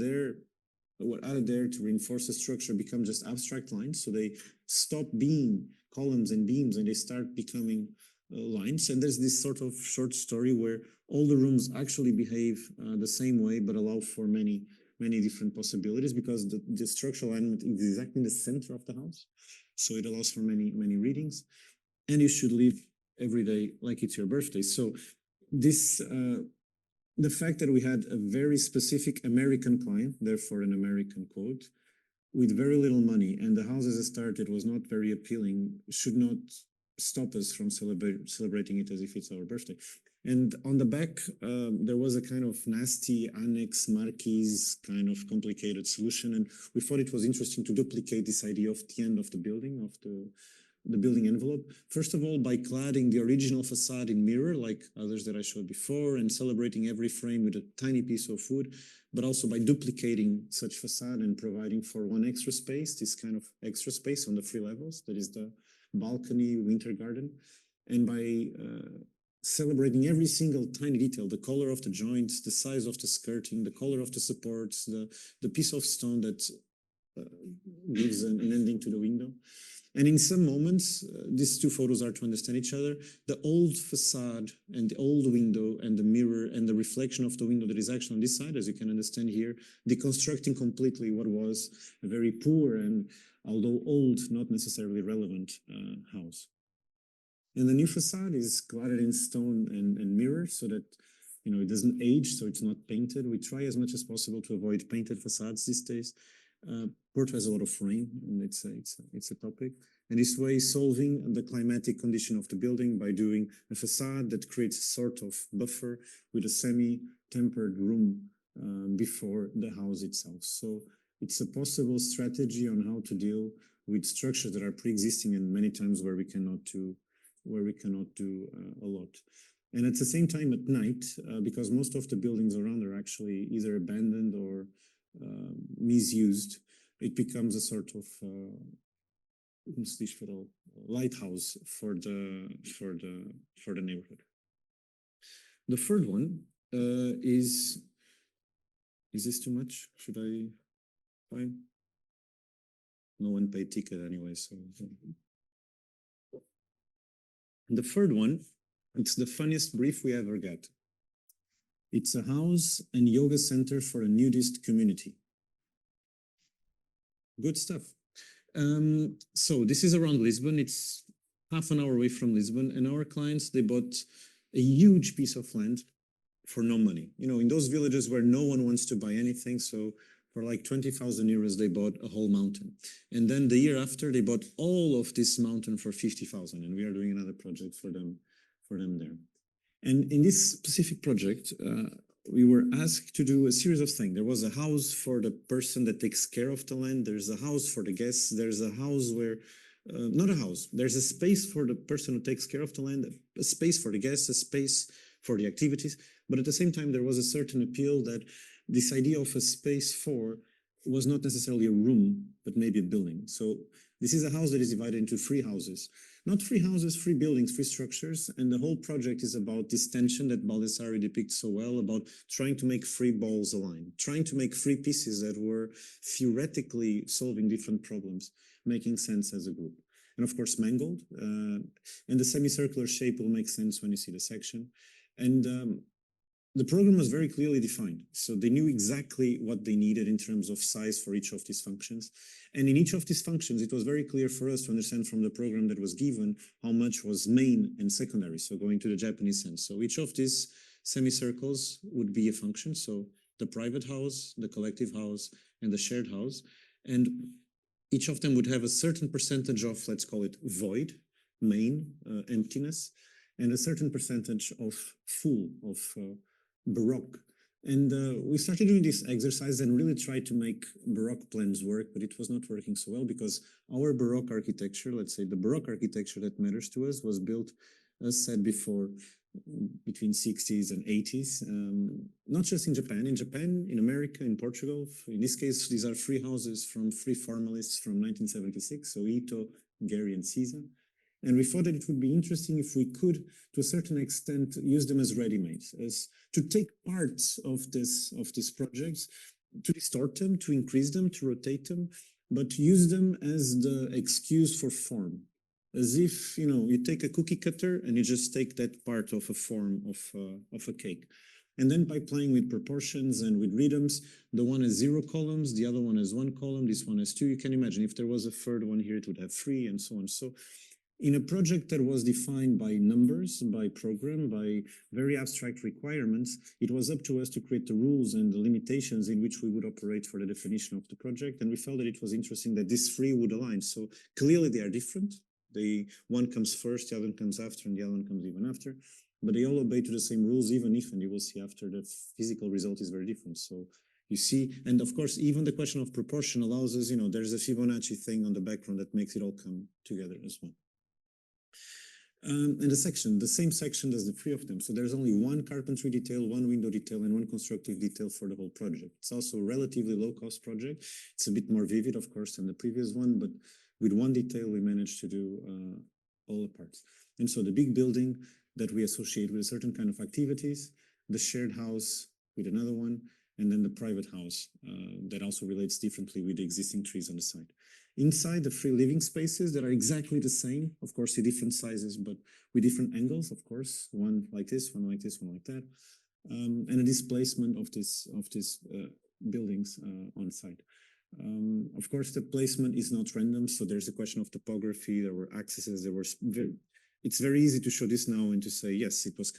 added there to reinforce the structure become just abstract lines. So they stop being columns and beams and they start becoming lines. And there's this sort of short story where all the rooms actually behave the same way, but allow for many different possibilities, because the structural element is exactly in the center of the house. So it allows for many readings. And you should leave every day like it's your birthday. So this, the fact that we had a very specific American client, therefore an American quote, with very little money, and the house as it started was not very appealing, should not stop us from celebrating it as if it's our birthday. And on the back, there was a kind of nasty annex marquise kind of complicated solution. And we thought it was interesting to duplicate this idea of the end of the building, of the building envelope. First of all, by cladding the original facade in mirror, like others that I showed before, and celebrating every frame with a tiny piece of wood, but also by duplicating such facade and providing for one extra space, this kind of extra space on the 3 levels, that is the balcony, winter garden. And by celebrating every single tiny detail, the color of the joints, the size of the skirting, the color of the supports, the piece of stone that gives an ending to the window. And in some moments, these 2 photos are to understand each other. The old facade and the old window and the mirror and the reflection of the window that is actually on this side, as you can understand here, deconstructing completely what was a very poor and, although old, not necessarily relevant house. And the new facade is cladded in stone and mirror so that, you know, it doesn't age, so it's not painted. We try as much as possible to avoid painted facades these days. Porto has a lot of rain, and it's a topic. And this way, solving the climatic condition of the building by doing a facade that creates a sort of buffer with a semi-tempered room before the house itself. So it's a possible strategy on how to deal with structures that are pre-existing and many times where we cannot do a lot. And at the same time at night, because most of the buildings around are actually either abandoned or misused, it becomes a sort of lighthouse for the neighborhood. The third one is this too much? Should I? Fine. No one paid ticket anyway, so. The third one, it's the funniest brief we ever got. It's a house and yoga center for a nudist community. Good stuff. So this is around Lisbon. It's half an hour away from Lisbon, and our clients, they bought a huge piece of land for no money. You know, in those villages where no one wants to buy anything, so for like 20,000 euros, they bought a whole mountain. And then the year after, they bought all of this mountain for 50,000, and we are doing another project for them there. And in this specific project, we were asked to do a series of things. There was a house for the person that takes care of the land. There's a house for the guests. There's a house where, not a house, there's a space for the person who takes care of the land, a space for the guests, a space for the activities. But at the same time, there was a certain appeal that this idea of a space for was not necessarily a room, but maybe a building. So this is a house that is divided into 3 houses. Not 3 houses, 3 buildings, 3 structures. And the whole project is about this tension that Baldessari depicts so well, about trying to make 3 balls align, trying to make 3 pieces that were theoretically solving different problems, making sense as a group. And of course, mangled. And the semicircular shape will make sense when you see the section. And the program was very clearly defined. So they knew exactly what they needed in terms of size for each of these functions. And in each of these functions, it was very clear for us to understand from the program that was given how much was main and secondary. So going to the Japanese sense. So each of these semicircles would be a function. So the private house, the collective house, and the shared house. And each of them would have a certain percentage of, let's call it void, main, emptiness, and a certain percentage of full, of Baroque. And we started doing this exercise and really tried to make Baroque plans work, but it was not working so well because our Baroque architecture, let's say the Baroque architecture that matters to us, was built, as said before, between 60s and 80s. Not just in Japan, in America, in Portugal. In this case, these are 3 houses from 3 formalists from 1976, so Ito, Gary, and Caesar. And we thought that it would be interesting if we could, to a certain extent, use them as ready-made, as to take parts of these projects, to distort them, to increase them, to rotate them, but to use them as the excuse for form. As if, you know, you take a cookie cutter and you just take that part of a form of a cake. And then by playing with proportions and with rhythms, the one has 0 columns, the other one has 1 column, this one has 2. You can imagine if there was a third one here, it would have 3 and so on. So in a project that was defined by numbers, by program, by very abstract requirements, it was up to us to create the rules and the limitations in which we would operate for the definition of the project. And we felt that it was interesting that these three would align. So clearly they are different. One comes first, the other one comes after, and the other one comes even after. But they all obey to the same rules, even if, and you will see after, the physical result is very different. So you see, and of course, even the question of proportion allows us, there's a Fibonacci thing on the background that makes it all come together as well. And the same section does the three of them. So there's only one carpentry detail, one window detail, and one constructive detail for the whole project. It's also a relatively low-cost project. It's a bit more vivid, of course, than the previous one, but with one detail, we managed to do all the parts. And so the big building that we associate with a certain kind of activities, the shared house with another one, and then the private house that also relates differently with the existing trees on the side. Inside, the three living spaces that are exactly the same, of course, in different sizes, but with different angles, of course, one like this, one like this, one like that, and a displacement of these buildings on site. Of course, the placement is not random, so there's a question of topography. There were accesses. It's very easy to show this now and to say, yes, it was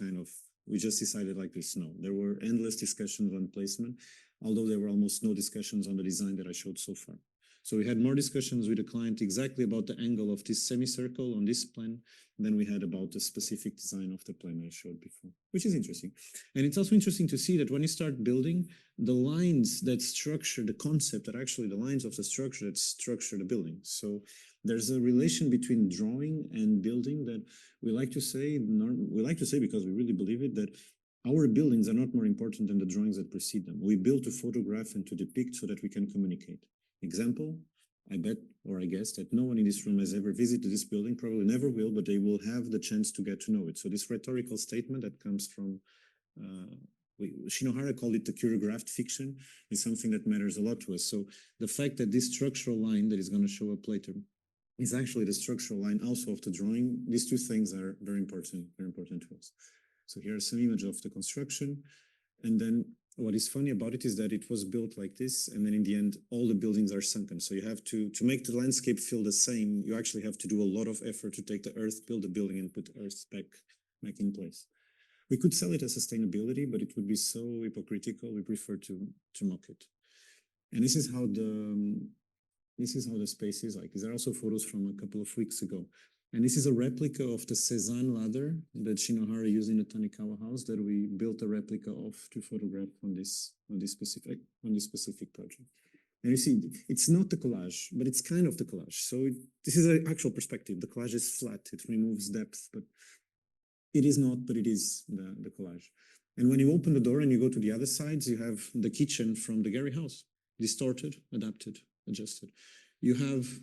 we just decided like this. No, there were endless discussions on placement, although there were almost no discussions on the design that I showed so far. So we had more discussions with the client exactly about the angle of this semicircle on this plan than we had about the specific design of the plan I showed before, which is interesting. And it's also interesting to see that when you start building, the lines that structure the concept are actually the lines of the structure that structure the building. So there's a relation between drawing and building that we like to say because we really believe it, that our buildings are not more important than the drawings that precede them. We build to photograph and to depict so that we can communicate. Example, I bet or I guess that no one in this room has ever visited this building, probably never will, but they will have the chance to get to know it. So this rhetorical statement that comes from, Shinohara called it the choreographed fiction, is something that matters a lot to us. So the fact that this structural line that is going to show up later is actually the structural line also of the drawing, these two things are very important to us. So here are some images of the construction. And then what is funny about it is that it was built like this, and then in the end, all the buildings are sunken. So you have to make the landscape feel the same, you actually have to do a lot of effort to take the earth, build the building, and put the earth back in place. We could sell it as sustainability, but it would be so hypocritical. We prefer to mock it. And this is how the space is like. These are also photos from a couple of weeks ago. And this is a replica of the Cézanne ladder that Shinohara used in the Tanikawa house that we built a replica of to photograph on this specific project. And you see, it's not the collage, but it's kind of the collage. So this is an actual perspective. The collage is flat, it removes depth, but it is not, but it is the collage. And when you open the door and you go to the other sides, you have the kitchen from the Gehry house, distorted, adapted, adjusted. You have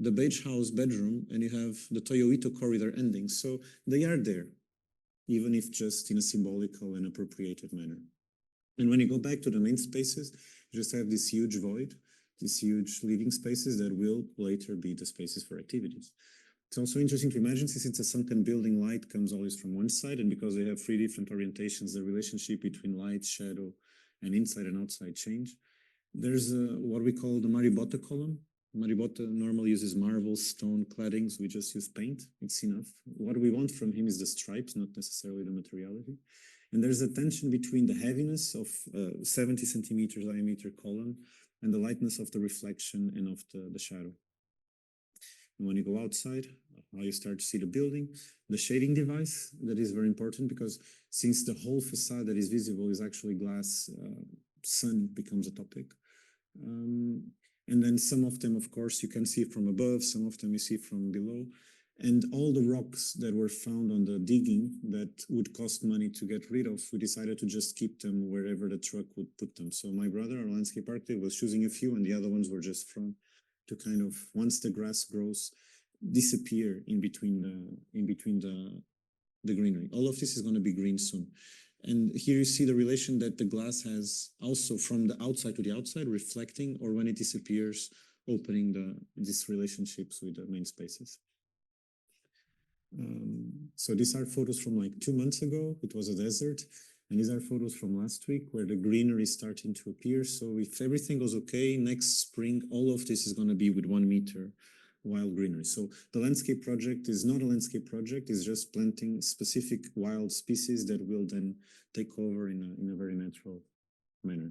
the beige house bedroom, and you have the Toyo-Ito corridor ending. So they are there, even if just in a symbolical and appropriated manner. And when you go back to the main spaces, you just have this huge void, these huge living spaces that will later be the spaces for activities. It's also interesting to imagine, since it's a sunken building, light comes always from one side, and because they have three different orientations, the relationship between light, shadow, and inside and outside change. There's what we call the Maribotta column. Maribotta normally uses marble, stone claddings. We just use paint. It's enough. What we want from him is the stripes, not necessarily the materiality. And there's a tension between the heaviness of 70 centimeters diameter column and the lightness of the reflection and of the shadow. And when you go outside, how you start to see the building, the shading device, that is very important because since the whole facade that is visible is actually glass, sun becomes a topic. And then some of them, of course, you can see from above, some of them you see from below. And all the rocks that were found on the digging that would cost money to get rid of, we decided to just keep them wherever the truck would put them. So my brother, our landscape architect, was choosing a few, and the other ones were just from to kind of, once the grass grows, disappear in between the greenery. All of this is going to be green soon. And here you see the relation that the glass has also from the outside to the outside, reflecting, or when it disappears, opening these relationships with the main spaces. So these are photos from like 2 months ago. It was a desert. And these are photos from last week where the greenery is starting to appear. So if everything goes okay, next spring, all of this is going to be with 1 meter wild greenery. So the landscape project is not a landscape project, it's just planting specific wild species that will then take over in a very natural manner.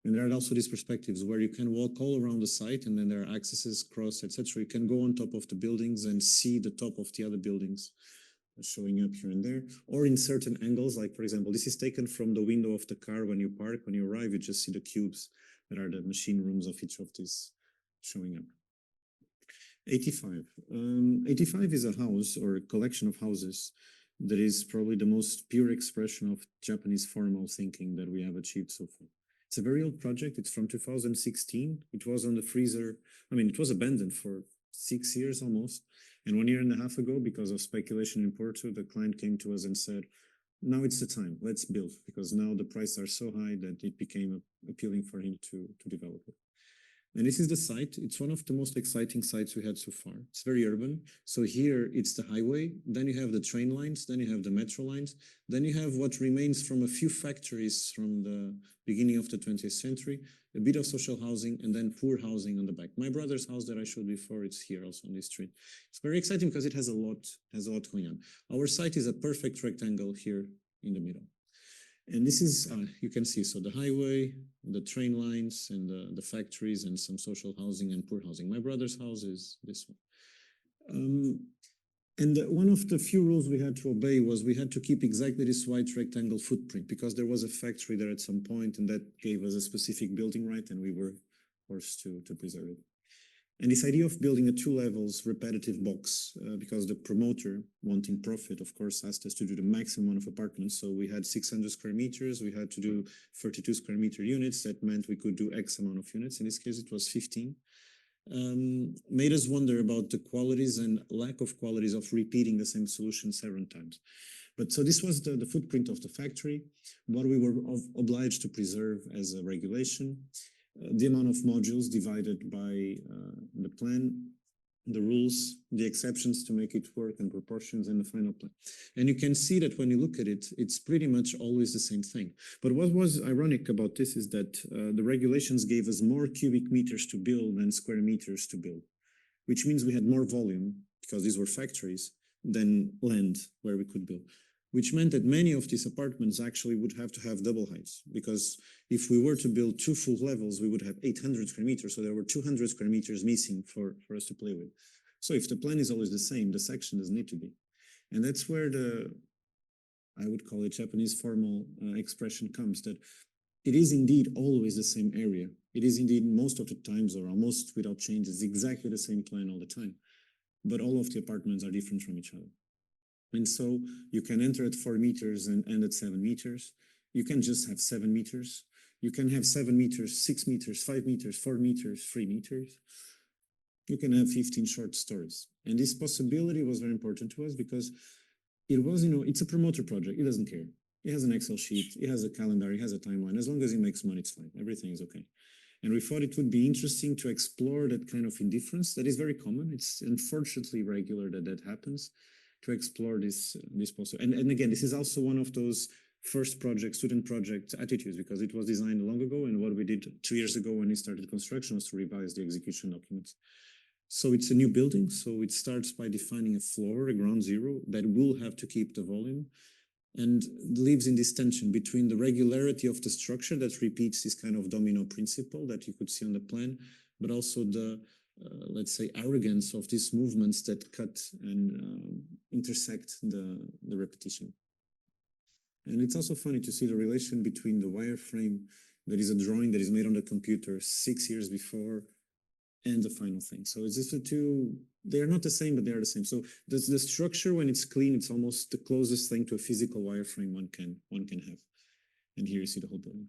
And there are also these perspectives where you can walk all around the site and then there are accesses, cross, etc. You can go on top of the buildings and see the top of the other buildings showing up here and there, or in certain angles, like for example, this is taken from the window of the car when you park. When you arrive, you just see the cubes that are the machine rooms of each of these showing up. 85. 85 is a house or a collection of houses that is probably the most pure expression of Japanese formal thinking that we have achieved so far. It's a very old project. It's from 2016. It was on the freezer. I mean, it was abandoned for 6 years almost. And 1.5 years ago, because of speculation in Porto, the client came to us and said, now it's the time, let's build, because now the prices are so high that it became appealing for him to develop it. And this is the site. It's one of the most exciting sites we had so far. It's very urban. So here it's the highway, then you have the train lines, then you have the metro lines, then you have what remains from a few factories from the beginning of the 20th century, a bit of social housing, and then poor housing on the back. My brother's house that I showed before, it's here also on this street. It's very exciting because it has a lot going on. Our site is a perfect rectangle here in the middle. And this is, you can see, so the highway, the train lines, and the factories, and some social housing and poor housing. My brother's house is this one. And one of the few rules we had to obey was we had to keep exactly this white rectangle footprint, because there was a factory there at some point, and that gave us a specific building right, and we were forced to preserve it. And this idea of building a 2 levels repetitive box, because the promoter, wanting profit, of course, asked us to do the maximum of apartments. So we had 600 square meters, we had to do 32 square meter units. That meant we could do X amount of units. In this case, it was 15. Made us wonder about the qualities and lack of qualities of repeating the same solution several times. But so this was the footprint of the factory, what we were obliged to preserve as a regulation. The amount of modules divided by the plan, the rules, the exceptions to make it work, and proportions in the final plan. And you can see that when you look at it, it's pretty much always the same thing. But what was ironic about this is that the regulations gave us more cubic meters to build than square meters to build, which means we had more volume, because these were factories, than land where we could build. Which meant that many of these apartments actually would have to have double heights, because if we were to build 2 full levels, we would have 800 square meters. So there were 200 square meters missing for us to play with. So if the plan is always the same, the section doesn't need to be. And that's where I would call it Japanese formal expression comes, that it is indeed always the same area. It is indeed most of the times, or almost without changes, exactly the same plan all the time. But all of the apartments are different from each other. And so you can enter at 4 meters and end at 7 meters. You can just have 7 meters. You can have 7 meters, 6 meters, 5 meters, 4 meters, 3 meters. You can have 15 short stories. And this possibility was very important to us, because it was, it's a promoter project. It doesn't care. It has an Excel sheet. It has a calendar. It has a timeline. As long as it makes money, it's fine. Everything is okay. And we thought it would be interesting to explore that kind of indifference that is very common. It's unfortunately regular that happens, to explore this possibility. And again, this is also one of those first student project attitudes, because it was designed long ago, and what we did 2 years ago when we started construction was to revise the execution documents. So it's a new building, so it starts by defining a floor, a ground zero, that will have to keep the volume, and lives in this tension between the regularity of the structure that repeats this kind of domino principle that you could see on the plan, but also the let's say, arrogance of these movements that cut and intersect the repetition. And it's also funny to see the relation between the wireframe that is a drawing that is made on the computer 6 years before and the final thing. So it's just the two, they are not the same, but they are the same. So the structure, when it's clean, it's almost the closest thing to a physical wireframe one can have. And here you see the whole building.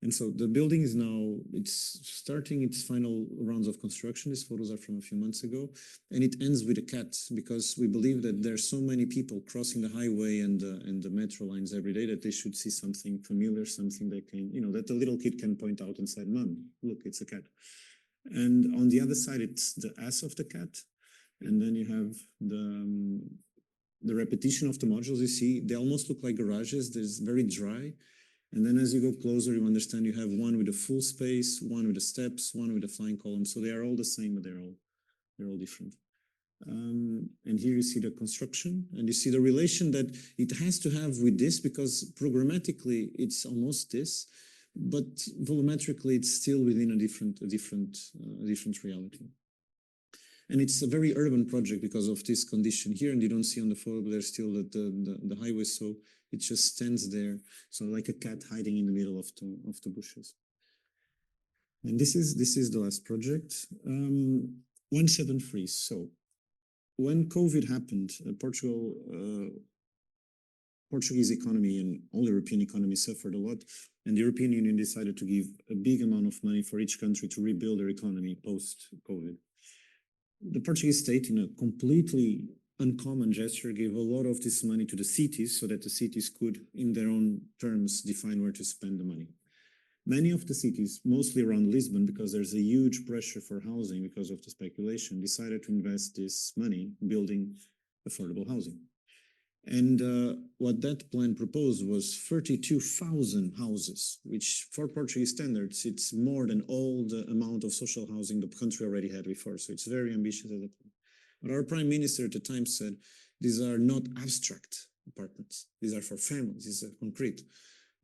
And so the building is now, it's starting its final rounds of construction. These photos are from a few months ago. And it ends with a cat, because we believe that there are so many people crossing the highway and the metro lines every day that they should see something familiar, something they can, that the little kid can point out and say, "Mom, look, it's a cat." And on the other side, it's the ass of the cat. And then you have the repetition of the modules. You see, they almost look like garages. There's very dry. And then as you go closer, you understand you have one with a full space, one with the steps, one with a flying column. So they are all the same, but they're all different. And here you see the construction, and you see the relation that it has to have with this, because programmatically it's almost this, but volumetrically it's still within a different reality. And it's a very urban project because of this condition here, and you don't see on the photo, but there's still the highway, so it just stands there, so like a cat hiding in the middle of the bushes. And this is the last project. 173. So when COVID happened, Portuguese economy and all European economies suffered a lot, and the European Union decided to give a big amount of money for each country to rebuild their economy post-COVID. The Portuguese state, in a completely uncommon gesture, gave a lot of this money to the cities so that the cities could, in their own terms, define where to spend the money. Many of the cities, mostly around Lisbon, because there's a huge pressure for housing because of the speculation, decided to invest this money building affordable housing. And what that plan proposed was 32,000 houses, which for Portuguese standards, it's more than all the amount of social housing the country already had before. So it's very ambitious at the time. But our prime minister at the time said, these are not abstract apartments. These are for families. These are concrete.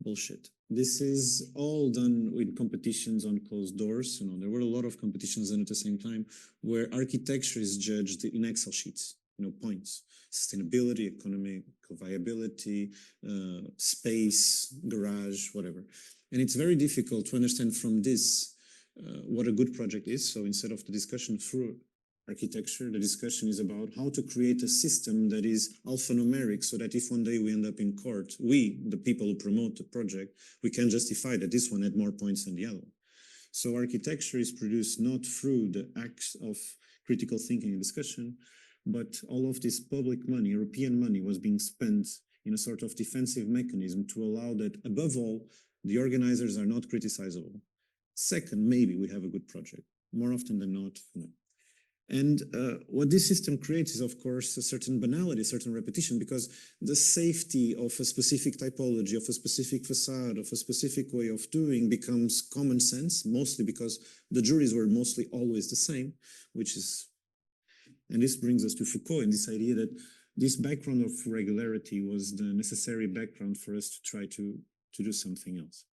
Bullshit. This is all done with competitions on closed doors. You know, there were a lot of competitions done at the same time where architecture is judged in Excel sheets, you know, points, sustainability, economic viability, space, garage, whatever. And it's very difficult to understand from this what a good project is. So instead of the discussion through architecture, the discussion is about how to create a system that is alphanumeric, so that if one day we end up in court, we, the people who promote the project, we can justify that this one had more points than the other. So architecture is produced not through the acts of critical thinking and discussion, but all of this public money, European money, was being spent in a sort of defensive mechanism to allow that, above all, the organizers are not criticizable. Second, maybe we have a good project. More often than not, no. And what this system creates is, of course, a certain banality, a certain repetition, because the safety of a specific typology, of a specific facade, of a specific way of doing becomes common sense, mostly because the juries were mostly always the same, which is, and this brings us to Foucault and this idea that this background of regularity was the necessary background for us to try to do something else.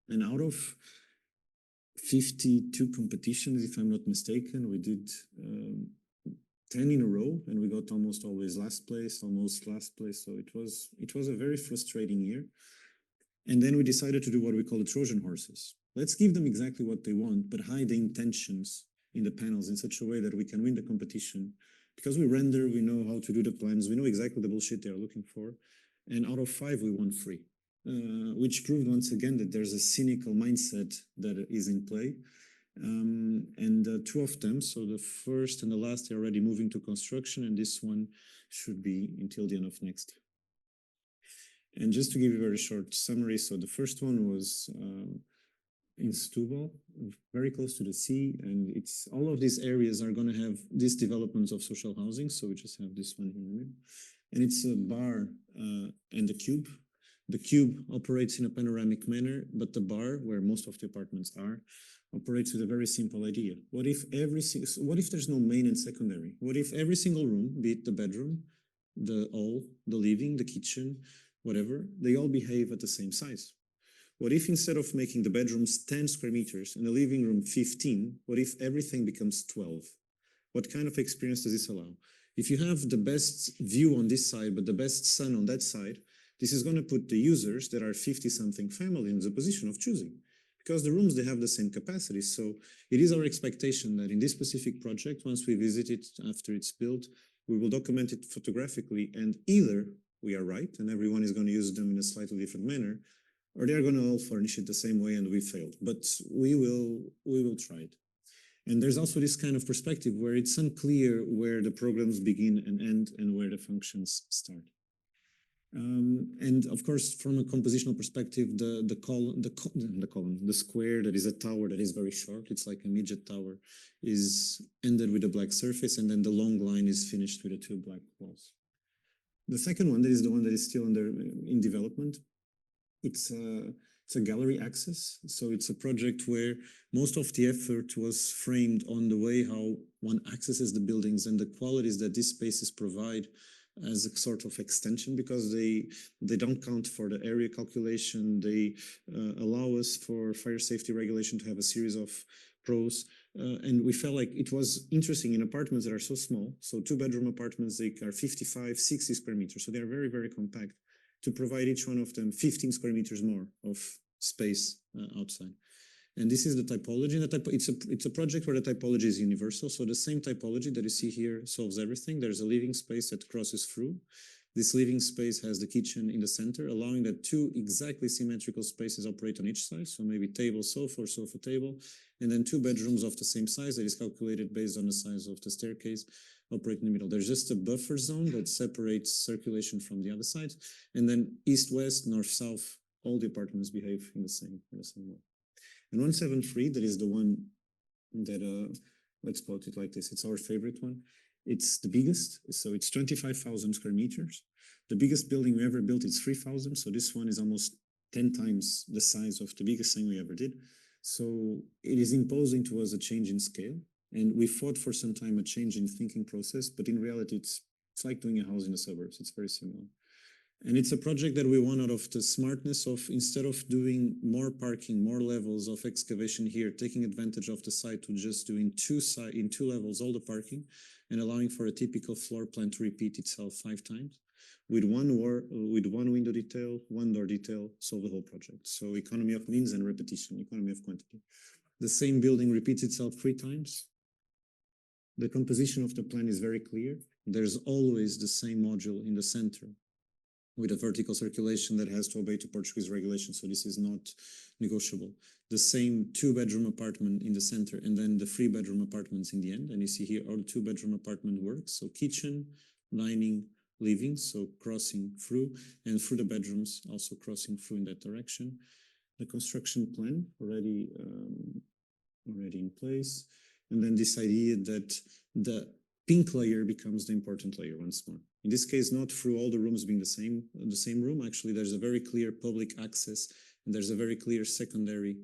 And out of 52 competitions, if I'm not mistaken, we did 10 in a row, and we got almost always last place. So it was a very frustrating year. And then we decided to do what we call the Trojan horses. Let's give them exactly what they want, but hide the intentions in the panels in such a way that we can win the competition. Because we render, we know how to do the plans, we know exactly the bullshit they are looking for. And out of 5, we won 3. Which proved once again that there's a cynical mindset that is in play. And 2 of them, so the first and the last, are already moving to construction, and this one should be until the end of next year. And just to give you a very short summary, so the first one was in Setúbal, very close to the sea, and it's all of these areas are going to have these developments of social housing, so we just have this one here. And it's a bar and a cube. The cube operates in a panoramic manner, but the bar, where most of the apartments are, operates with a very simple idea. What if there's no main and secondary? What if every single room, be it the bedroom, the hall, the living, the kitchen, whatever, they all behave at the same size? What if instead of making the bedrooms 10 square meters and the living room 15, what if everything becomes 12? What kind of experience does this allow? If you have the best view on this side, but the best sun on that side, this is going to put the users that are 50-something families in the position of choosing, because the rooms, they have the same capacity. So it is our expectation that in this specific project, once we visit it after it's built, we will document it photographically, and either we are right and everyone is going to use them in a slightly different manner, or they're going to all furnish it the same way and we failed. But we will try it. And there's also this kind of perspective where it's unclear where the programs begin and end and where the functions start. And of course, from a compositional perspective, the square that is a tower that is very short, it's like a midget tower, is ended with a black surface, and then the long line is finished with the 2 black walls. The second one, that is the one that is still in development. It's It's a gallery access. So it's a project where most of the effort was framed on the way how one accesses the buildings and the qualities that these spaces provide as a sort of extension, because they don't count for the area calculation. They allow us for fire safety regulation to have a series of pros. And we felt like it was interesting in apartments that are so small. So 2-bedroom apartments, they are 55, 60 square meters. So they're very, very compact, to provide each one of them 15 square meters more of space outside. And this is the typology. It's a project where the typology is universal. So the same typology that you see here solves everything. There's a living space that crosses through. This living space has the kitchen in the center, allowing that 2 exactly symmetrical spaces operate on each side. So maybe table, sofa, or sofa, table. And then 2 bedrooms of the same size that is calculated based on the size of the staircase operate in the middle. There's just a buffer zone that separates circulation from the other side. And then east-west, north-south, all the apartments behave in the same way. And 173, that is the one that, let's put it like this, it's our favorite one. It's the biggest, so it's 25,000 square meters. The biggest building we ever built is 3,000, so this one is almost 10 times the size of the biggest thing we ever did. So it is imposing to us a change in scale, and we fought for some time a change in thinking process, but in reality, it's like doing a house in the suburbs. It's very similar. And it's a project that we want out of the smartness of, instead of doing more parking, more levels of excavation here, taking advantage of the site to just do in 2 levels all the parking and allowing for a typical floor plan to repeat itself 5 times. With one window detail, 1 door detail, solve the whole project. So economy of means and repetition, economy of quantity. The same building repeats itself 3 times. The composition of the plan is very clear. There's always the same module in the center, with a vertical circulation that has to obey to Portuguese regulations, so this is not negotiable. The same 2-bedroom apartment in the center, and then the 3-bedroom apartments in the end. And you see here how the 2-bedroom apartment works. So kitchen, dining, living, so crossing through, and through the bedrooms, also crossing through in that direction. The construction plan already in place. And then this idea that the pink layer becomes the important layer once more. In this case, not through all the rooms being the same room. Actually, there's a very clear public access, and there's a very clear secondary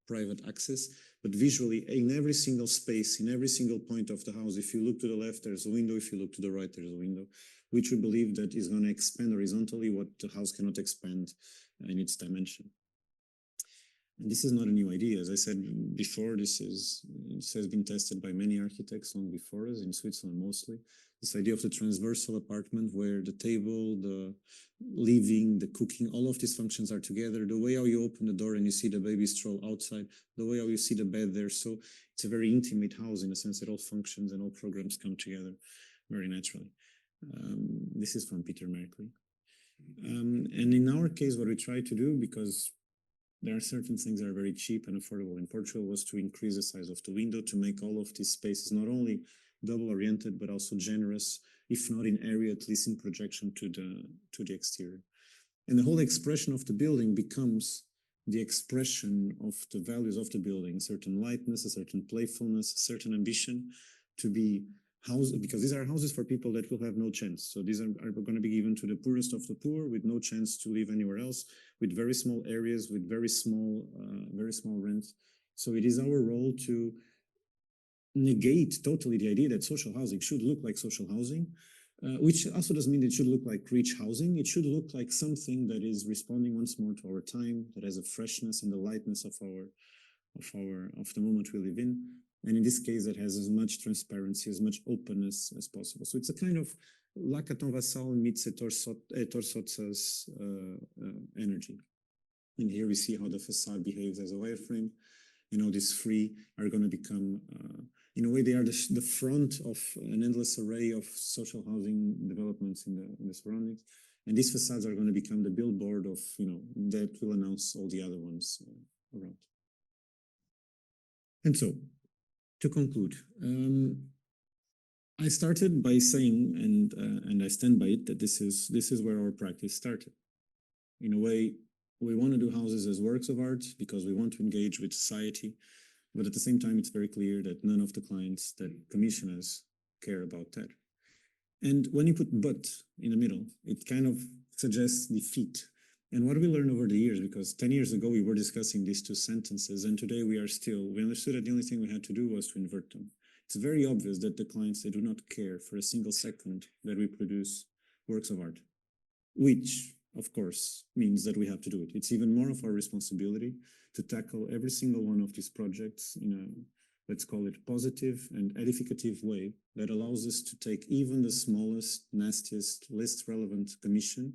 private access. But visually, in every single space, in every single point of the house, if you look to the left, there's a window. If you look to the right, there's a window, which we believe that is going to expand horizontally what the house cannot expand in its dimension. And this is not a new idea. As I said before, this has been tested by many architects long before us, in Switzerland mostly. This idea of the transversal apartment where the table, the living, the cooking, all of these functions are together. The way how you open the door and you see the baby stroll outside, the way how you see the bed there. So it's a very intimate house in the sense that all functions and all programs come together very naturally. This is from Peter Merkley. And in our case, what we try to do, because there are certain things that are very cheap and affordable in Portugal, was to increase the size of the window to make all of these spaces not only double oriented, but also generous, if not in area, at least in projection to the exterior. And the whole expression of the building becomes the expression of the values of the building, a certain lightness, a certain playfulness, a certain ambition to be houses, because these are houses for people that will have no chance. So these are going to be given to the poorest of the poor with no chance to live anywhere else, with very small areas, with very small rents. So it is our role to negate totally the idea that social housing should look like social housing, which also doesn't mean it should look like rich housing. It should look like something that is responding once more to our time, that has a freshness and the lightness of the moment we live in. And in this case, it has as much transparency, as much openness as possible. So it's a kind of Lacaton Vassal meets Torsotsa's energy. And here we see how the facade behaves as a wireframe. You know, these 3 are going to become, in a way, they are the front of an endless array of social housing developments in the surroundings. And these facades are going to become the billboard of, that will announce all the other ones around. And so, to conclude, I started by saying, and I stand by it, that this is where our practice started. In a way, we want to do houses as works of art because we want to engage with society, but at the same time, it's very clear that none of the clients that commission us care about that. And when you put "but" in the middle, it kind of suggests defeat. And what we learned over the years, because 10 years ago we were discussing these two sentences, and today we understood that the only thing we had to do was to invert them. It's very obvious that the clients, they do not care for a single second that we produce works of art, which of course means that we have to do it. It's even more of our responsibility to tackle every single one of these projects in a, let's call it, positive and edificative way that allows us to take even the smallest, nastiest, least relevant commission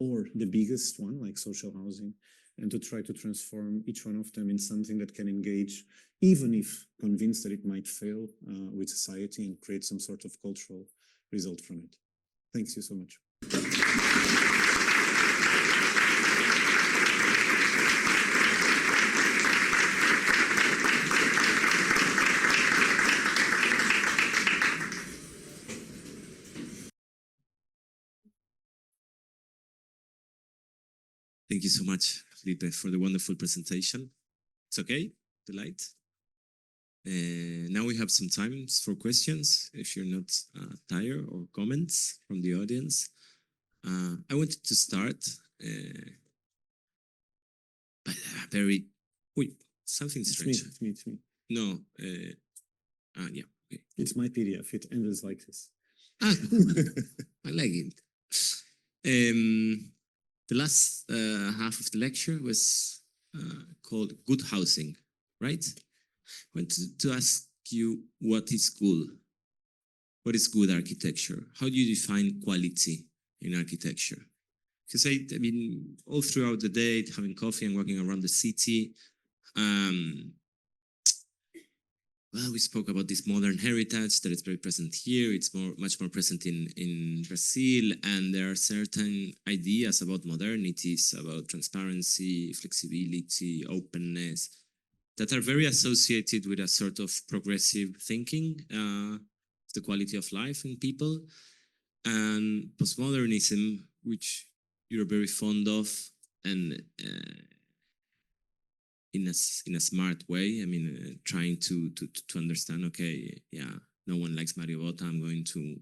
or the biggest one, like social housing, and to try to transform each one of them in something that can engage, even if convinced that it might fail with society, and create some sort of cultural result from it. Thanks you so much. Thank you so much, Felipe, for the wonderful presentation. It's okay, the light. Now we have some time for questions, if you're not tired, or comments from the audience. I wanted to start by a very, something strange. It's me. No, yeah, okay. It's my PDF, it ends like this. Ah, I like it. The last half of the lecture was called Good Housing, right? I wanted to ask you, what is good? What is good architecture? How do you define quality in architecture? Because I mean, all throughout the day, having coffee and walking around the city, well, we spoke about this modern heritage that is very present here. It's much more present in Brazil, and there are certain ideas about modernities, about transparency, flexibility, openness, that are very associated with a sort of progressive thinking, the quality of life in people, and postmodernism, which you're very fond of, and in a smart way. I mean, trying to understand, okay, yeah, no one likes Mario Botta, I'm going to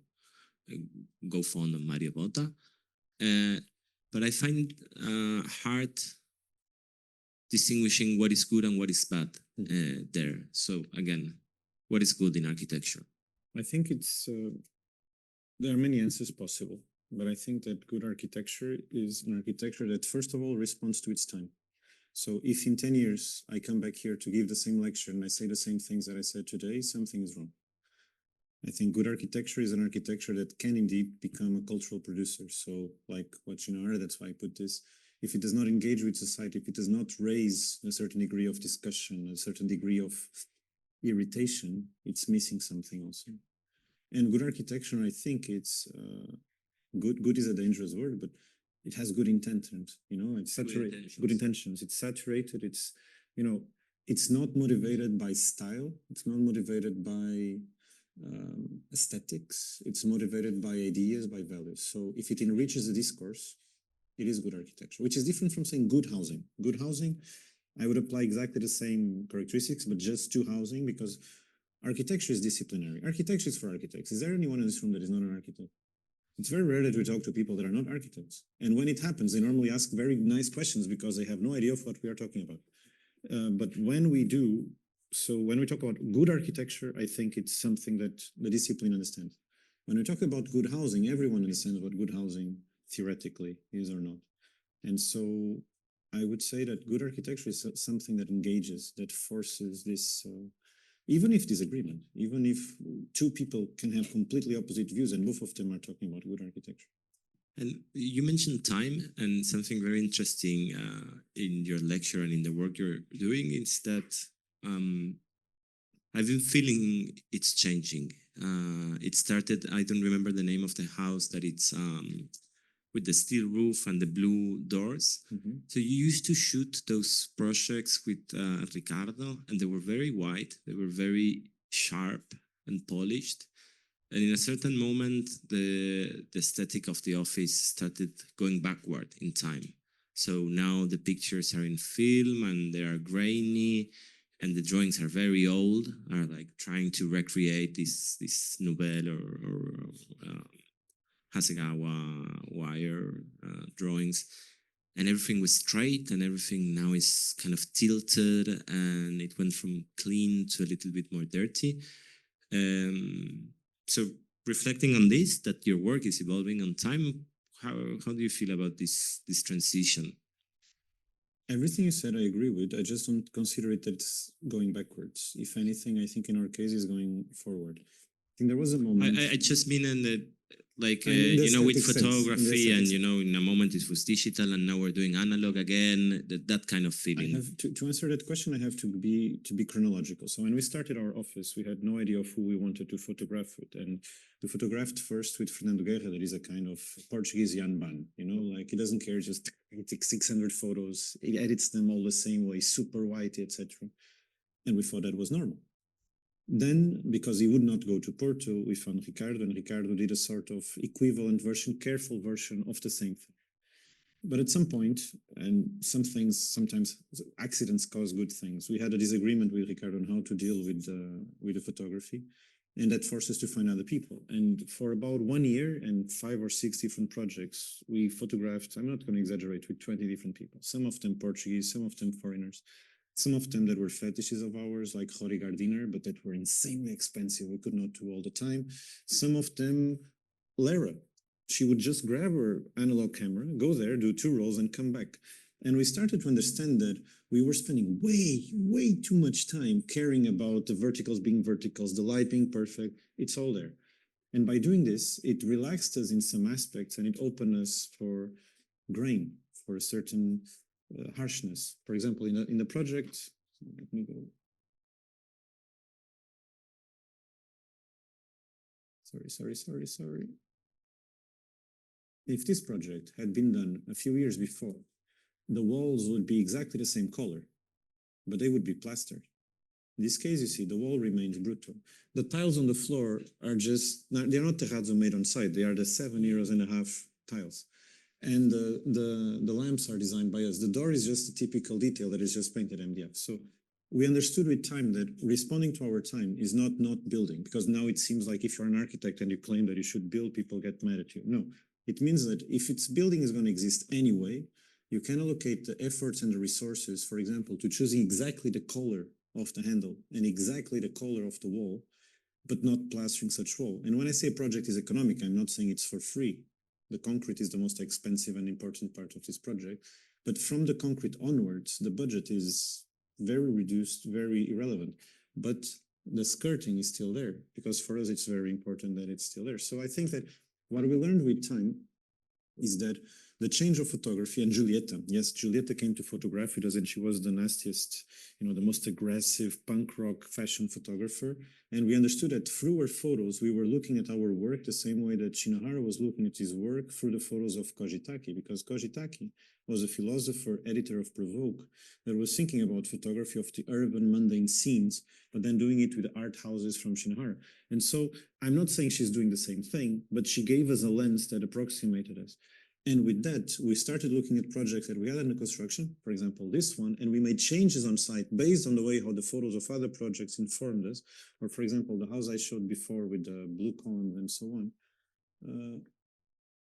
go fond on Mario Botta. But I find hard distinguishing what is good and what is bad there. So again, what is good in architecture? I think it's, there are many answers possible, but I think that good architecture is an architecture that first of all responds to its time. So if in 10 years I come back here to give the same lecture and I say the same things that I said today, something is wrong. I think good architecture is an architecture that can indeed become a cultural producer. So like what you know, that's why I put this. If it does not engage with society, if it does not raise a certain degree of discussion, a certain degree of irritation, it's missing something also. And good architecture, I think it's good is a dangerous word, but it has good intent, you know, it's saturated, good intentions. It's saturated, it's, you know, it's not motivated by style, it's not motivated by aesthetics, it's motivated by ideas, by values. So if it enriches the discourse, it is good architecture, which is different from saying good housing. Good housing, I would apply exactly the same characteristics, but just to housing, because architecture is disciplinary. Architecture is for architects. Is there anyone in this room that is not an architect? It's very rare that we talk to people that are not architects. And when it happens, they normally ask very nice questions because they have no idea of what we are talking about. But when we do, so when we talk about good architecture, I think it's something that the discipline understands. When we talk about good housing, everyone understands what good housing theoretically is or not. And so I would say that good architecture is something that engages, that forces this, even if disagreement, even if two people can have completely opposite views and both of them are talking about good architecture. And you mentioned time, and something very interesting in your lecture and in the work you're doing is that I've been feeling it's changing. It started, I don't remember the name of the house, that it's with the steel roof and the blue doors. Mm-hmm. So you used to shoot those projects with Ricardo, and they were very white, they were very sharp and polished. And in a certain moment, the aesthetic of the office started going backward in time. So now the pictures are in film and they are grainy, and the drawings are very old, are like trying to recreate this Nouvelle or Hasegawa wire drawings. and everything was straight, and everything now is kind of tilted, and it went from clean to a little bit more dirty. So reflecting on this, that your work is evolving on time, how do you feel about this transition? Everything you said, I agree with. I just don't consider it that it's going backwards. If anything, I think in our case is going forward. I think there was a moment. I just mean in the, like, In the you know, with aesthetic sense, photography, and you know, in a moment it was digital, and now we're doing analog again. That kind of I feeling. have to answer that question. I have to be chronological. So when we started our office, we had no idea of who we wanted to photograph with, and we photographed first with Fernando Guerra, that is a kind of Portuguese Jan Ban. You know, like he doesn't care, just he takes 600 photos, he edits them all the same way, super white, etc. And we thought that was normal. Then, because he would not go to Porto, we found Ricardo, and Ricardo did a sort of equivalent version, careful version of the same thing. But at some point, and some things, sometimes accidents cause good things. We had a disagreement with Ricardo on how to deal with the photography, and that forced us to find other people. And for about 1 year and 5 or 6 different projects, we photographed, I'm not going to exaggerate, with 20 different people. Some of them Portuguese, some of them foreigners. Some of them that were fetishes of ours, like Harry Gugger, but that were insanely expensive. We could not do all the time. Some of them, Lara. She would just grab her analog camera, go there, do 2 rolls, and come back. And we started to understand that we were spending way too much time caring about the verticals being verticals, the light being perfect. It's all there. And by doing this, it relaxed us in some aspects, and it opened us for grain, for a certain harshness. For example, in the project, let me go. Sorry. If this project had been done a few years before, the walls would be exactly the same color, but they would be plastered. In this case, you see, the wall remains brutal. The tiles on the floor are just, they're not terrazzo made on site, they are the 7.5 euros tiles. And the lamps are designed by us. The door is just a typical detail that is just painted MDF. So we understood with time that responding to our time is not building, because now it seems like if you're an architect and you claim that you should build, people get mad at you. No, it means that if its building is going to exist anyway, you can allocate the efforts and the resources, for example, to choosing exactly the color of the handle and exactly the color of the wall, but not plastering such wall. And when I say a project is economic, I'm not saying it's for free. The concrete is the most expensive and important part of this project. But from the concrete onwards, the budget is very reduced, very irrelevant. But the skirting is still there, because for us, it's very important that it's still there. So I think that what we learned with time is that the change of photography, and Julieta, yes, Julieta came to photograph with us, and she was the nastiest, you know, the most aggressive punk rock fashion photographer. And we understood that through her photos, we were looking at our work the same way that Shinohara was looking at his work through the photos of Kojitaki, because Kojitaki was a philosopher, editor of Provoke, that was thinking about photography of the urban, mundane scenes, but then doing it with art houses from Shinohara. And so I'm not saying she's doing the same thing, but she gave us a lens that approximated us. And with that, we started looking at projects that we had under construction, for example, this one, and we made changes on site based on the way how the photos of other projects informed us. Or for example, the house I showed before with the blue columns and so on.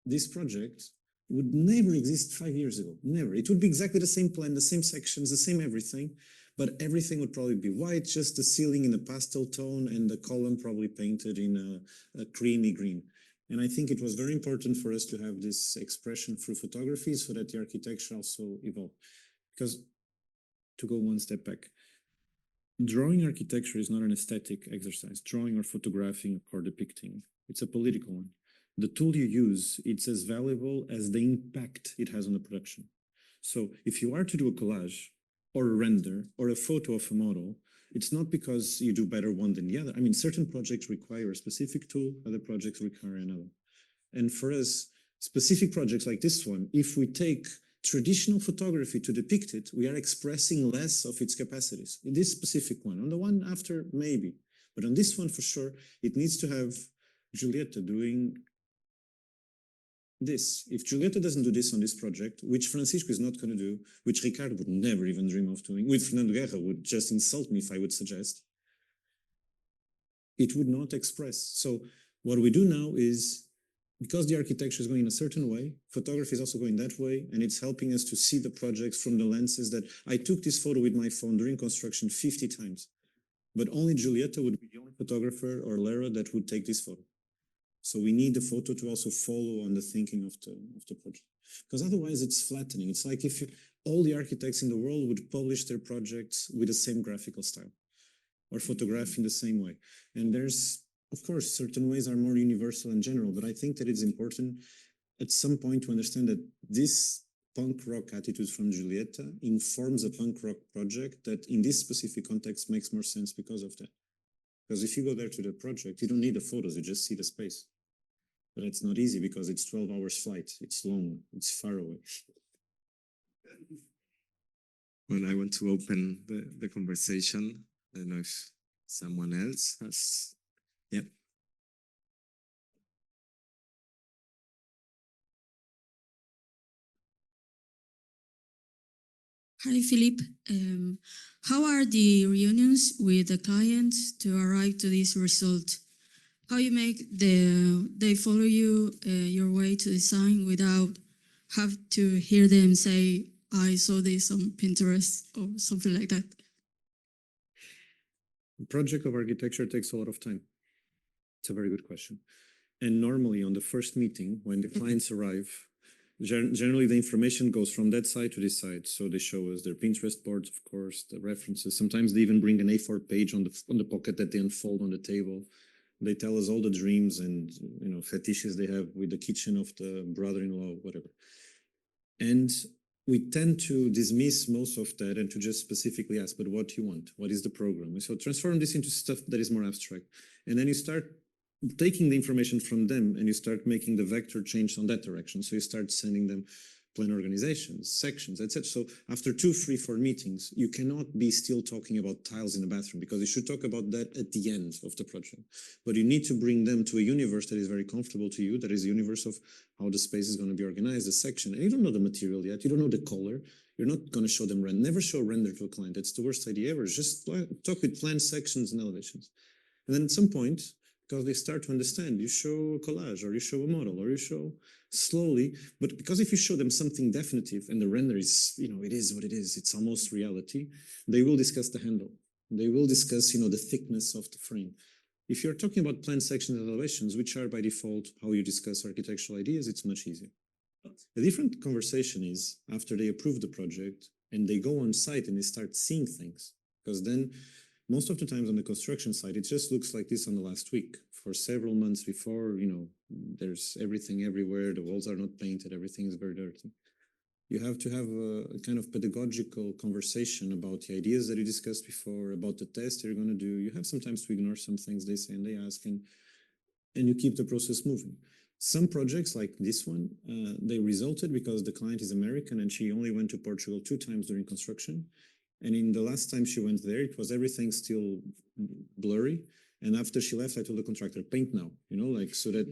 This project would never exist 5 years ago, never. It would be exactly the same plan, the same sections, the same everything, but everything would probably be white, just the ceiling in a pastel tone and the column probably painted in a creamy green. And I think it was very important for us to have this expression through photography so that the architecture also evolved. Because, to go one step back, drawing architecture is not an aesthetic exercise, drawing or photographing or depicting. It's a political one. The tool you use, it's as valuable as the impact it has on the production. So if you are to do a collage or a render or a photo of a model, it's not because you do better one than the other. I mean, certain projects require a specific tool, other projects require another. And for us, specific projects like this one, if we take traditional photography to depict it, we are expressing less of its capacities. In this specific one, on the one after, maybe. But on this one, for sure, it needs to have Julieta doing this. If Julieta doesn't do this on this project, which Francisco is not going to do, which Ricardo would never even dream of doing, which Fernando Guerra would just insult me if I would suggest, it would not express. So what we do now is because the architecture is going in a certain way, photography is also going that way, and it's helping us to see the projects from the lenses that I took this photo with my phone during construction 50 times, but only Giulietta would be the only photographer or Lara that would take this photo. So we need the photo to also follow on the thinking of the project, because otherwise it's flattening. It's like if all the architects in the world would publish their projects with the same graphical style or photograph in the same way. And there's, of course, certain ways are more universal and general, but I think that it's important at some point to understand that this punk rock attitude from Giulietta informs a punk rock project that in this specific context makes more sense because of that. Because if you go there to the project, you don't need the photos, you just see the space. But it's not easy because it's 12 hours flight, it's long, it's far away. Well, I want to open the conversation. I don't know if someone else has, yeah. Hi, Philippe. How are the reunions with the clients to arrive to this result? How you make they follow you your way to design without have to hear them say, I saw this on Pinterest or something like that? The project of architecture takes a lot of time. It's a very good question. And normally on the first meeting, when the clients arrive, generally the information goes from that side to this side. So they show us their Pinterest boards, of course, the references. Sometimes they even bring an A4 page on the pocket that they unfold on the table. They tell us all the dreams and fetishes they have with the kitchen of the brother-in-law, whatever. And we tend to dismiss most of that and to just specifically ask, but what do you want? What is the program? So transform this into stuff that is more abstract. And then you start taking the information from them and you start making the vector change on that direction. So you start sending them plan organizations, sections, etc. So after 2, 3, 4 meetings, you cannot be still talking about tiles in the bathroom because you should talk about that at the end of the project. But you need to bring them to a universe that is very comfortable to you, that is the universe of how the space is going to be organized, the section. And you don't know the material yet, you don't know the color, you're not going to show them render. Never show render to a client. That's the worst idea ever. Just talk with plan sections and elevations. And then at some point, because they start to understand, you show a collage or you show a model or you show slowly, but because if you show them something definitive and the render is, it is what it is, it's almost reality, they will discuss the handle. They will discuss, the thickness of the frame. If you're talking about plan sections and elevations, which are by default how you discuss architectural ideas, it's much easier. A different conversation is after they approve the project and they go on site and they start seeing things, because then most of the times on the construction site, it just looks like this on the last week. For several months before, there's everything everywhere, the walls are not painted, everything is very dirty. You have to have a kind of pedagogical conversation about the ideas that you discussed before, about the test you're going to do. You have sometimes to ignore some things they say and they ask, and you keep the process moving. Some projects like this one, they resulted because the client is American and she only went to Portugal 2 times during construction. And in the last time she went there, it was everything still blurry. And after she left, I told the contractor, paint now, so that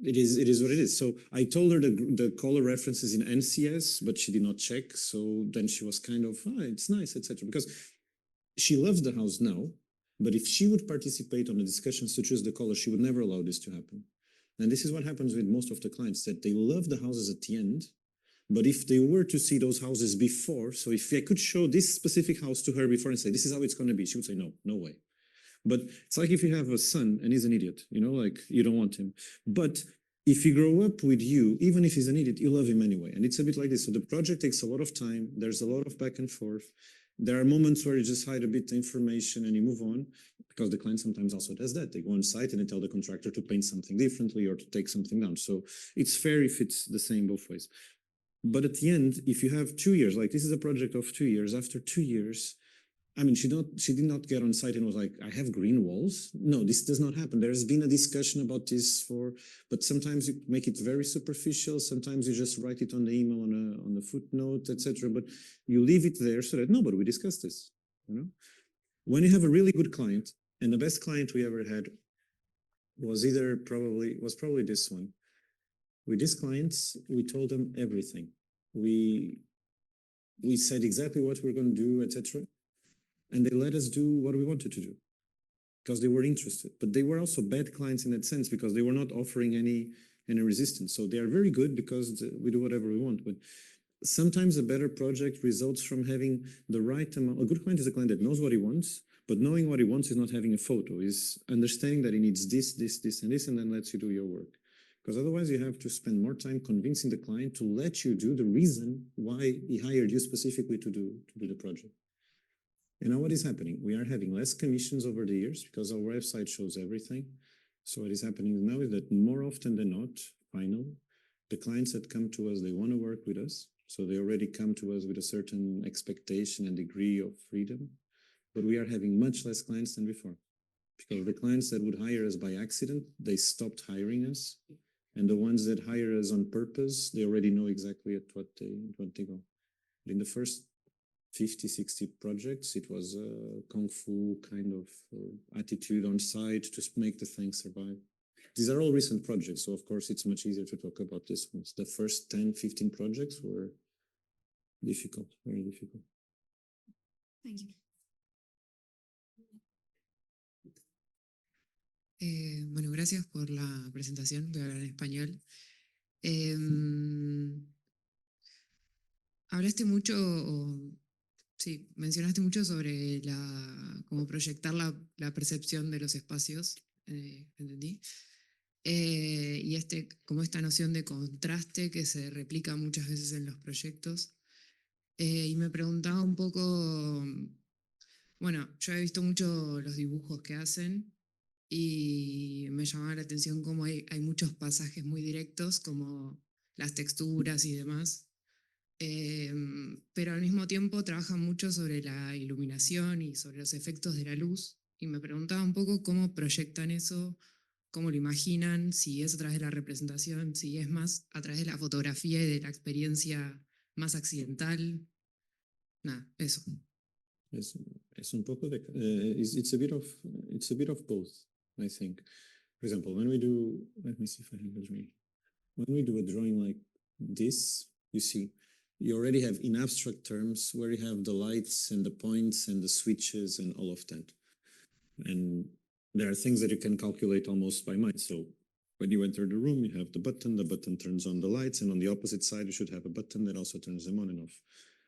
it is what it is. So I told her the color references in NCS, but she did not check. So then she was kind of, it's nice, etc. Because she loves the house now, but if she would participate on the discussions to choose the color, she would never allow this to happen. And this is what happens with most of the clients, that they love the houses at the end. But if they were to see those houses before, so if I could show this specific house to her before and say, this is how it's going to be, she would say, no, no way. But it's like if you have a son and he's an idiot, you don't want him. But if he grow up with you, even if he's an idiot, you love him anyway. And it's a bit like this. So the project takes a lot of time. There's a lot of back and forth. There are moments where you just hide a bit of information and you move on, because the client sometimes also does that. They go on site and they tell the contractor to paint something differently or to take something down. So it's fair if it's the same both ways. But at the end, if you have 2 years, like this is a project of 2 years, after 2 years, she did not get on site and was like, I have green walls. No, this does not happen. There's been a discussion about this but sometimes you make it very superficial. Sometimes you just write it on the email on the footnote, etc. But you leave it there so that, no, but we discussed this, When you have a really good client, and the best client we ever had was probably this one. With these clients, we told them everything. We said exactly what we're going to do, etc. And they let us do what we wanted to do. because they were interested. But they were also bad clients in that sense because they were not offering any resistance. So they are very good because we do whatever we want. But sometimes a better project results from having the right amount. A good client is a client that knows what he wants, but knowing what he wants is not having a photo, is understanding that he needs this, this, this, and this, and then lets you do your work. Because otherwise you have to spend more time convincing the client to let you do the reason why he hired you specifically to do the project. And now what is happening? We are having less commissions over the years because our website shows everything. So what is happening now is that more often than not, finally, the clients that come to us, they want to work with us. So they already come to us with a certain expectation and degree of freedom. But we are having much less clients than before. Because the clients that would hire us by accident, they stopped hiring us. And the ones that hire us on purpose, they already know exactly at what they go. In the first 50, 60 projects, it was a kung fu kind of attitude on site to make the thing survive. These are all recent projects, so of course it's much easier to talk about this ones. The first 10, 15 projects were difficult, very difficult. Thank you. Bueno, gracias por la presentación, voy a hablar en español. Hablaste mucho, sí, mencionaste mucho sobre cómo proyectar la percepción de los espacios, entendí. Y como esta noción de contraste que se replica muchas veces en los proyectos. Y me preguntaba un poco, bueno, yo he visto mucho los dibujos que hacen y me llamaba la atención cómo hay muchos pasajes muy directos, como las texturas y demás, pero al mismo tiempo trabajan mucho sobre la iluminación y sobre los efectos de la luz, y me preguntaba un poco cómo proyectan eso, cómo lo imaginan, si es a través de la representación, si es más a través de la fotografía y de la experiencia más accidental. Nada, eso. Es un poco de, it's a bit of both, I think. For example, when we do, let me see if I have a drawing. When we do a drawing like this, you see, you already have in abstract terms where you have the lights and the points and the switches and all of that. And there are things that you can calculate almost by mind. So when you enter the room, you have the button turns on the lights, and on the opposite side, you should have a button that also turns them on and off.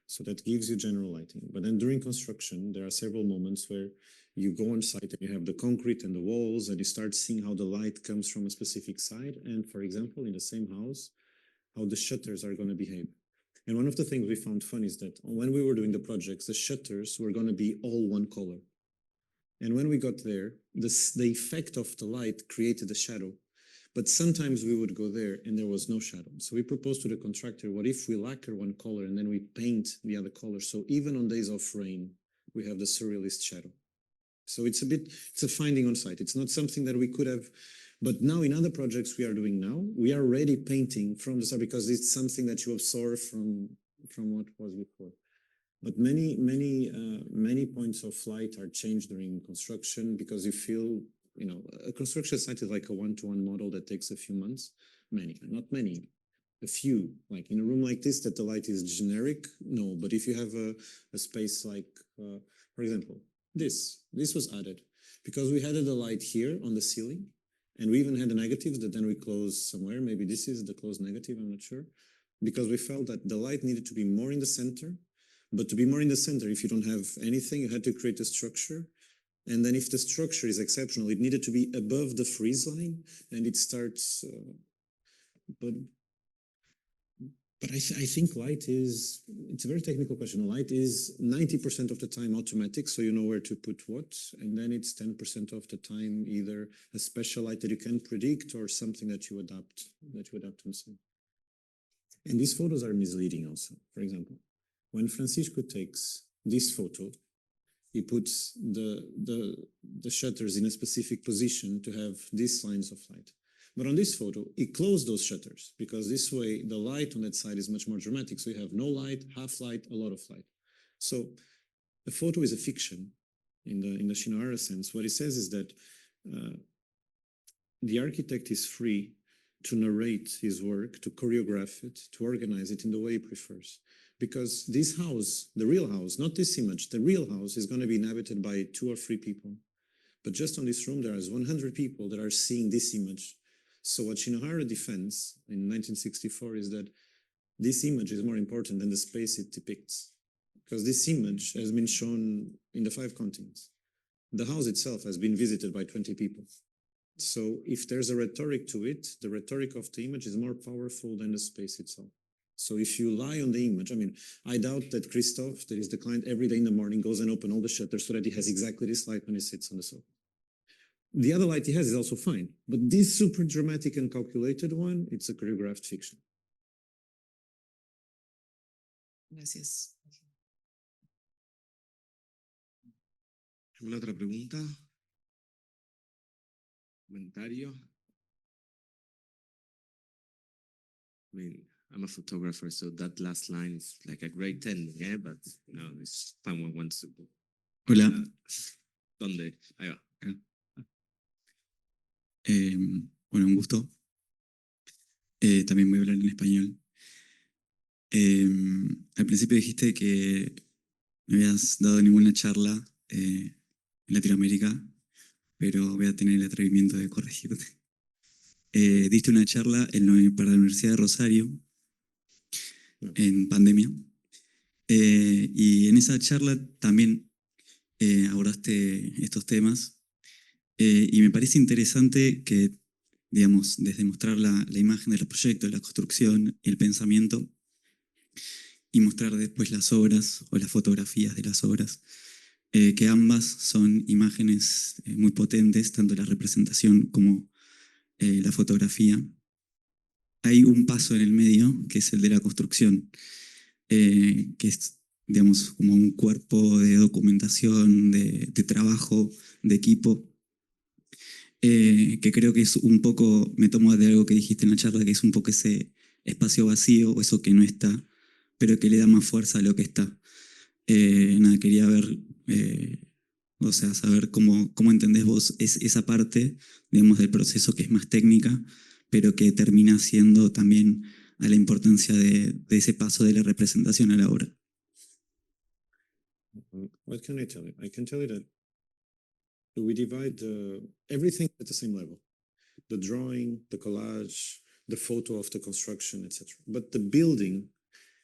So that gives you general lighting. But then during construction, there are several moments where you go on site and you have the concrete and the walls, and you start seeing how the light comes from a specific side. And for example, in the same house, how the shutters are going to behave. And one of the things we found fun is that when we were doing the projects, the shutters were going to be all one color. And when we got there, the effect of the light created a shadow. But sometimes we would go there and there was no shadow. So we proposed to the contractor, what if we lacquer one color and then we paint the other color? So even on days of rain, we have the surrealist shadow. So it's a finding on site. It's not something that we could have, but now in other projects we are doing now, we are already painting from the start because it's something that you absorb from what was before. But many points of light are changed during construction because you feel, you know, a construction site is like a one-to-one model that takes a few months. Not many, a few. Like in a room like this, that the light is generic, no. But if you have a space like, for example, this was added because we had the light here on the ceiling, and we even had the negatives that then we closed somewhere. Maybe this is the closed negative, I'm not sure. Because we felt that the light needed to be more in the center. But to be more in the center, if you don't have anything, you had to create a structure. And then if the structure is exceptional, it needed to be above the freeze line, and it starts, but I think light is, it's a very technical question. Light is 90% of the time automatic, so you know where to put what, and then it's 10% of the time either a special light that you can predict or something that you adapt on site. And these photos are misleading also. For example, when Francisco takes this photo, he puts the shutters in a specific position to have these lines of light. But on this photo, he closed those shutters because this way the light on that side is much more dramatic. So you have no light, half light, a lot of light. So a photo is a fiction in the Shinohara sense. What it says is that the architect is free to narrate his work, to choreograph it, to organize it in the way he prefers. Because this house, the real house, not this image, the real house is going to be inhabited by 2 or 3 people. But just on this room, there is 100 people that are seeing this image. So what Shinohara defends in 1964 is that this image is more important than the space it depicts. Because this image has been shown in the 5 continents. The house itself has been visited by 20 people. So if there's a rhetoric to it, the rhetoric of the image is more powerful than the space itself. So if you lie on the image, I mean, I doubt that Christoph, that is the client, every day in the morning goes and opens all the shutters so that he has exactly this light when he sits on the sofa. The other light he has is also fine, but this super dramatic and calculated one, it's a choreographed fiction. Gracias. ¿Alguna otra pregunta? ¿Comentario? I mean, I'm a photographer, so that last line is like a great ending, eh? But you know, if someone wants to. Hola. ¿Dónde? Ahí va. Bueno, un gusto. También voy a hablar en español. Al principio dijiste que no habías dado ninguna charla en Latinoamérica, pero voy a tener el atrevimiento de corregirte. Diste una charla para la Universidad de Rosario en pandemia, y en esa charla también abordaste estos temas, y me parece interesante que, digamos, desde mostrar la imagen de los proyectos, la construcción y el pensamiento, y mostrar después las obras o las fotografías de las obras, que ambas son imágenes muy potentes, tanto la representación como la fotografía. Hay un paso en el medio, que es el de la construcción, que es, digamos, como un cuerpo de documentación, de trabajo, de equipo, que creo que es un poco, me tomo de algo que dijiste en la charla, que es un poco ese espacio vacío, o eso que no está, pero que le da más fuerza a lo que está. Nada, quería ver, o sea, saber cómo entendés vos esa parte, digamos, del proceso que es más técnica, pero que termina siendo también a la importancia de ese paso de la representación a la obra. What can I tell you? I can tell you that we divide everything at the same level. The drawing, the collage, the photo of the construction, etc. But the building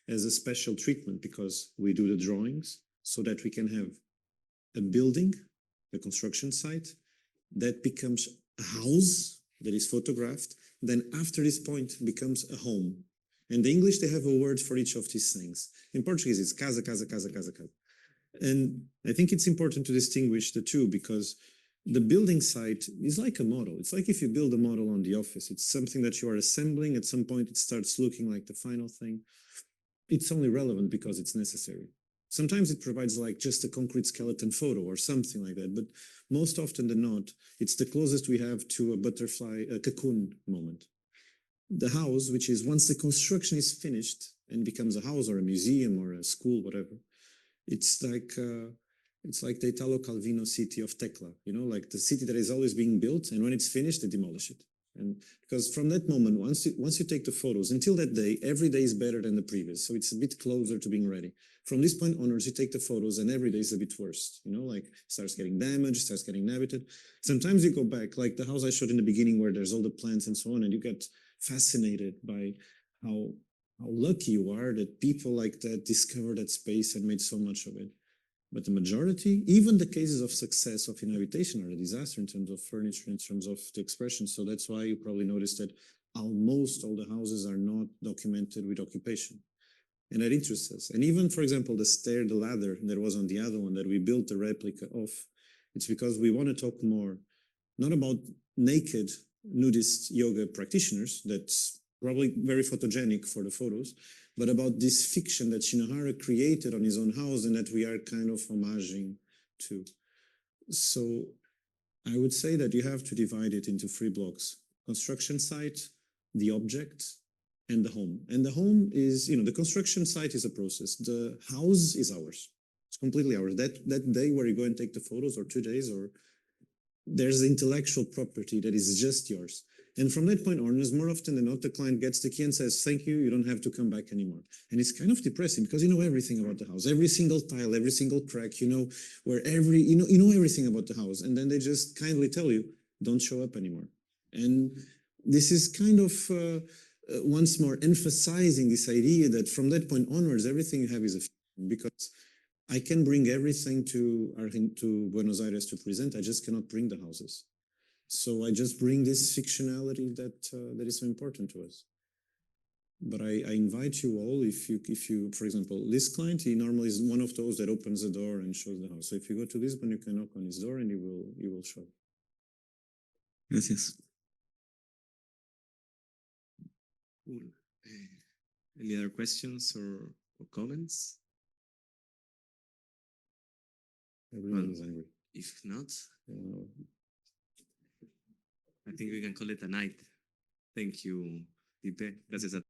has a special treatment because we do the drawings so that we can have a building, a construction site, that becomes a house that is photographed, then after this point becomes a home. In the English, they have a word for each of these things. In Portuguese, it's casa, casa, casa, casa, casa. And I think it's important to distinguish the two because the building site is like a model. It's like if you build a model on the office, it's something that you are assembling. At some point, it starts looking like the final thing. It's only relevant because it's necessary. Sometimes it provides like just a concrete skeleton photo or something like that, but most often than not, it's the closest we have to a butterfly, a cocoon moment. The house, which is once the construction is finished and becomes a house or a museum or a school, whatever, it's like the Italo Calvino city of Tecla, you know, like the city that is always being built, and when it's finished, they demolish it. And because from that moment, once you take the photos, until that day, every day is better than the previous. So it's a bit closer to being ready. From this point onwards, you take the photos and every day is a bit worse. You know, like starts getting damaged, starts getting inhabited. Sometimes you go back, like the house I showed in the beginning where there's all the plants and so on, and you get fascinated by how lucky you are that people like that discovered that space and made so much of it. But the majority, even the cases of success of inhabitation, are a disaster in terms of furniture, in terms of the expression. So that's why you probably noticed that almost all the houses are not documented with occupation. And that interests us. And even, for example, the ladder that was on the other one that we built a replica of, it's because we want to talk more, not about naked nudist yoga practitioners, that's probably very photogenic for the photos, but about this fiction that Shinohara created on his own house and that we are kind of homaging to. So I would say that you have to divide it into 3 blocks: construction site, the object, and the home. And the home is, you know, the construction site is a process. The house is ours. It's completely ours. That day where you go and take the photos, or 2 days, or there's intellectual property that is just yours. And from that point onwards, more often than not, the client gets the key and says, thank you, you don't have to come back anymore. And it's kind of depressing because you know everything about the house, every single tile, every single crack, you know where you know everything about the house. And then they just kindly tell you, don't show up anymore. And this is kind of once more emphasizing this idea that from that point onwards, everything you have is a fiction, because I can bring everything to Buenos Aires to present. I just cannot bring the houses. So I just bring this fictionality that is so important to us. But I invite you all, if you, for example, this client, he normally is one of those that opens the door and shows the house. So if you go to Lisbon, you can knock on his door and you will show. Gracias. Cool. Any other questions or comments? Everyone is angry. If not, I think we can call it a night. Thank you, Filipe. Gracias a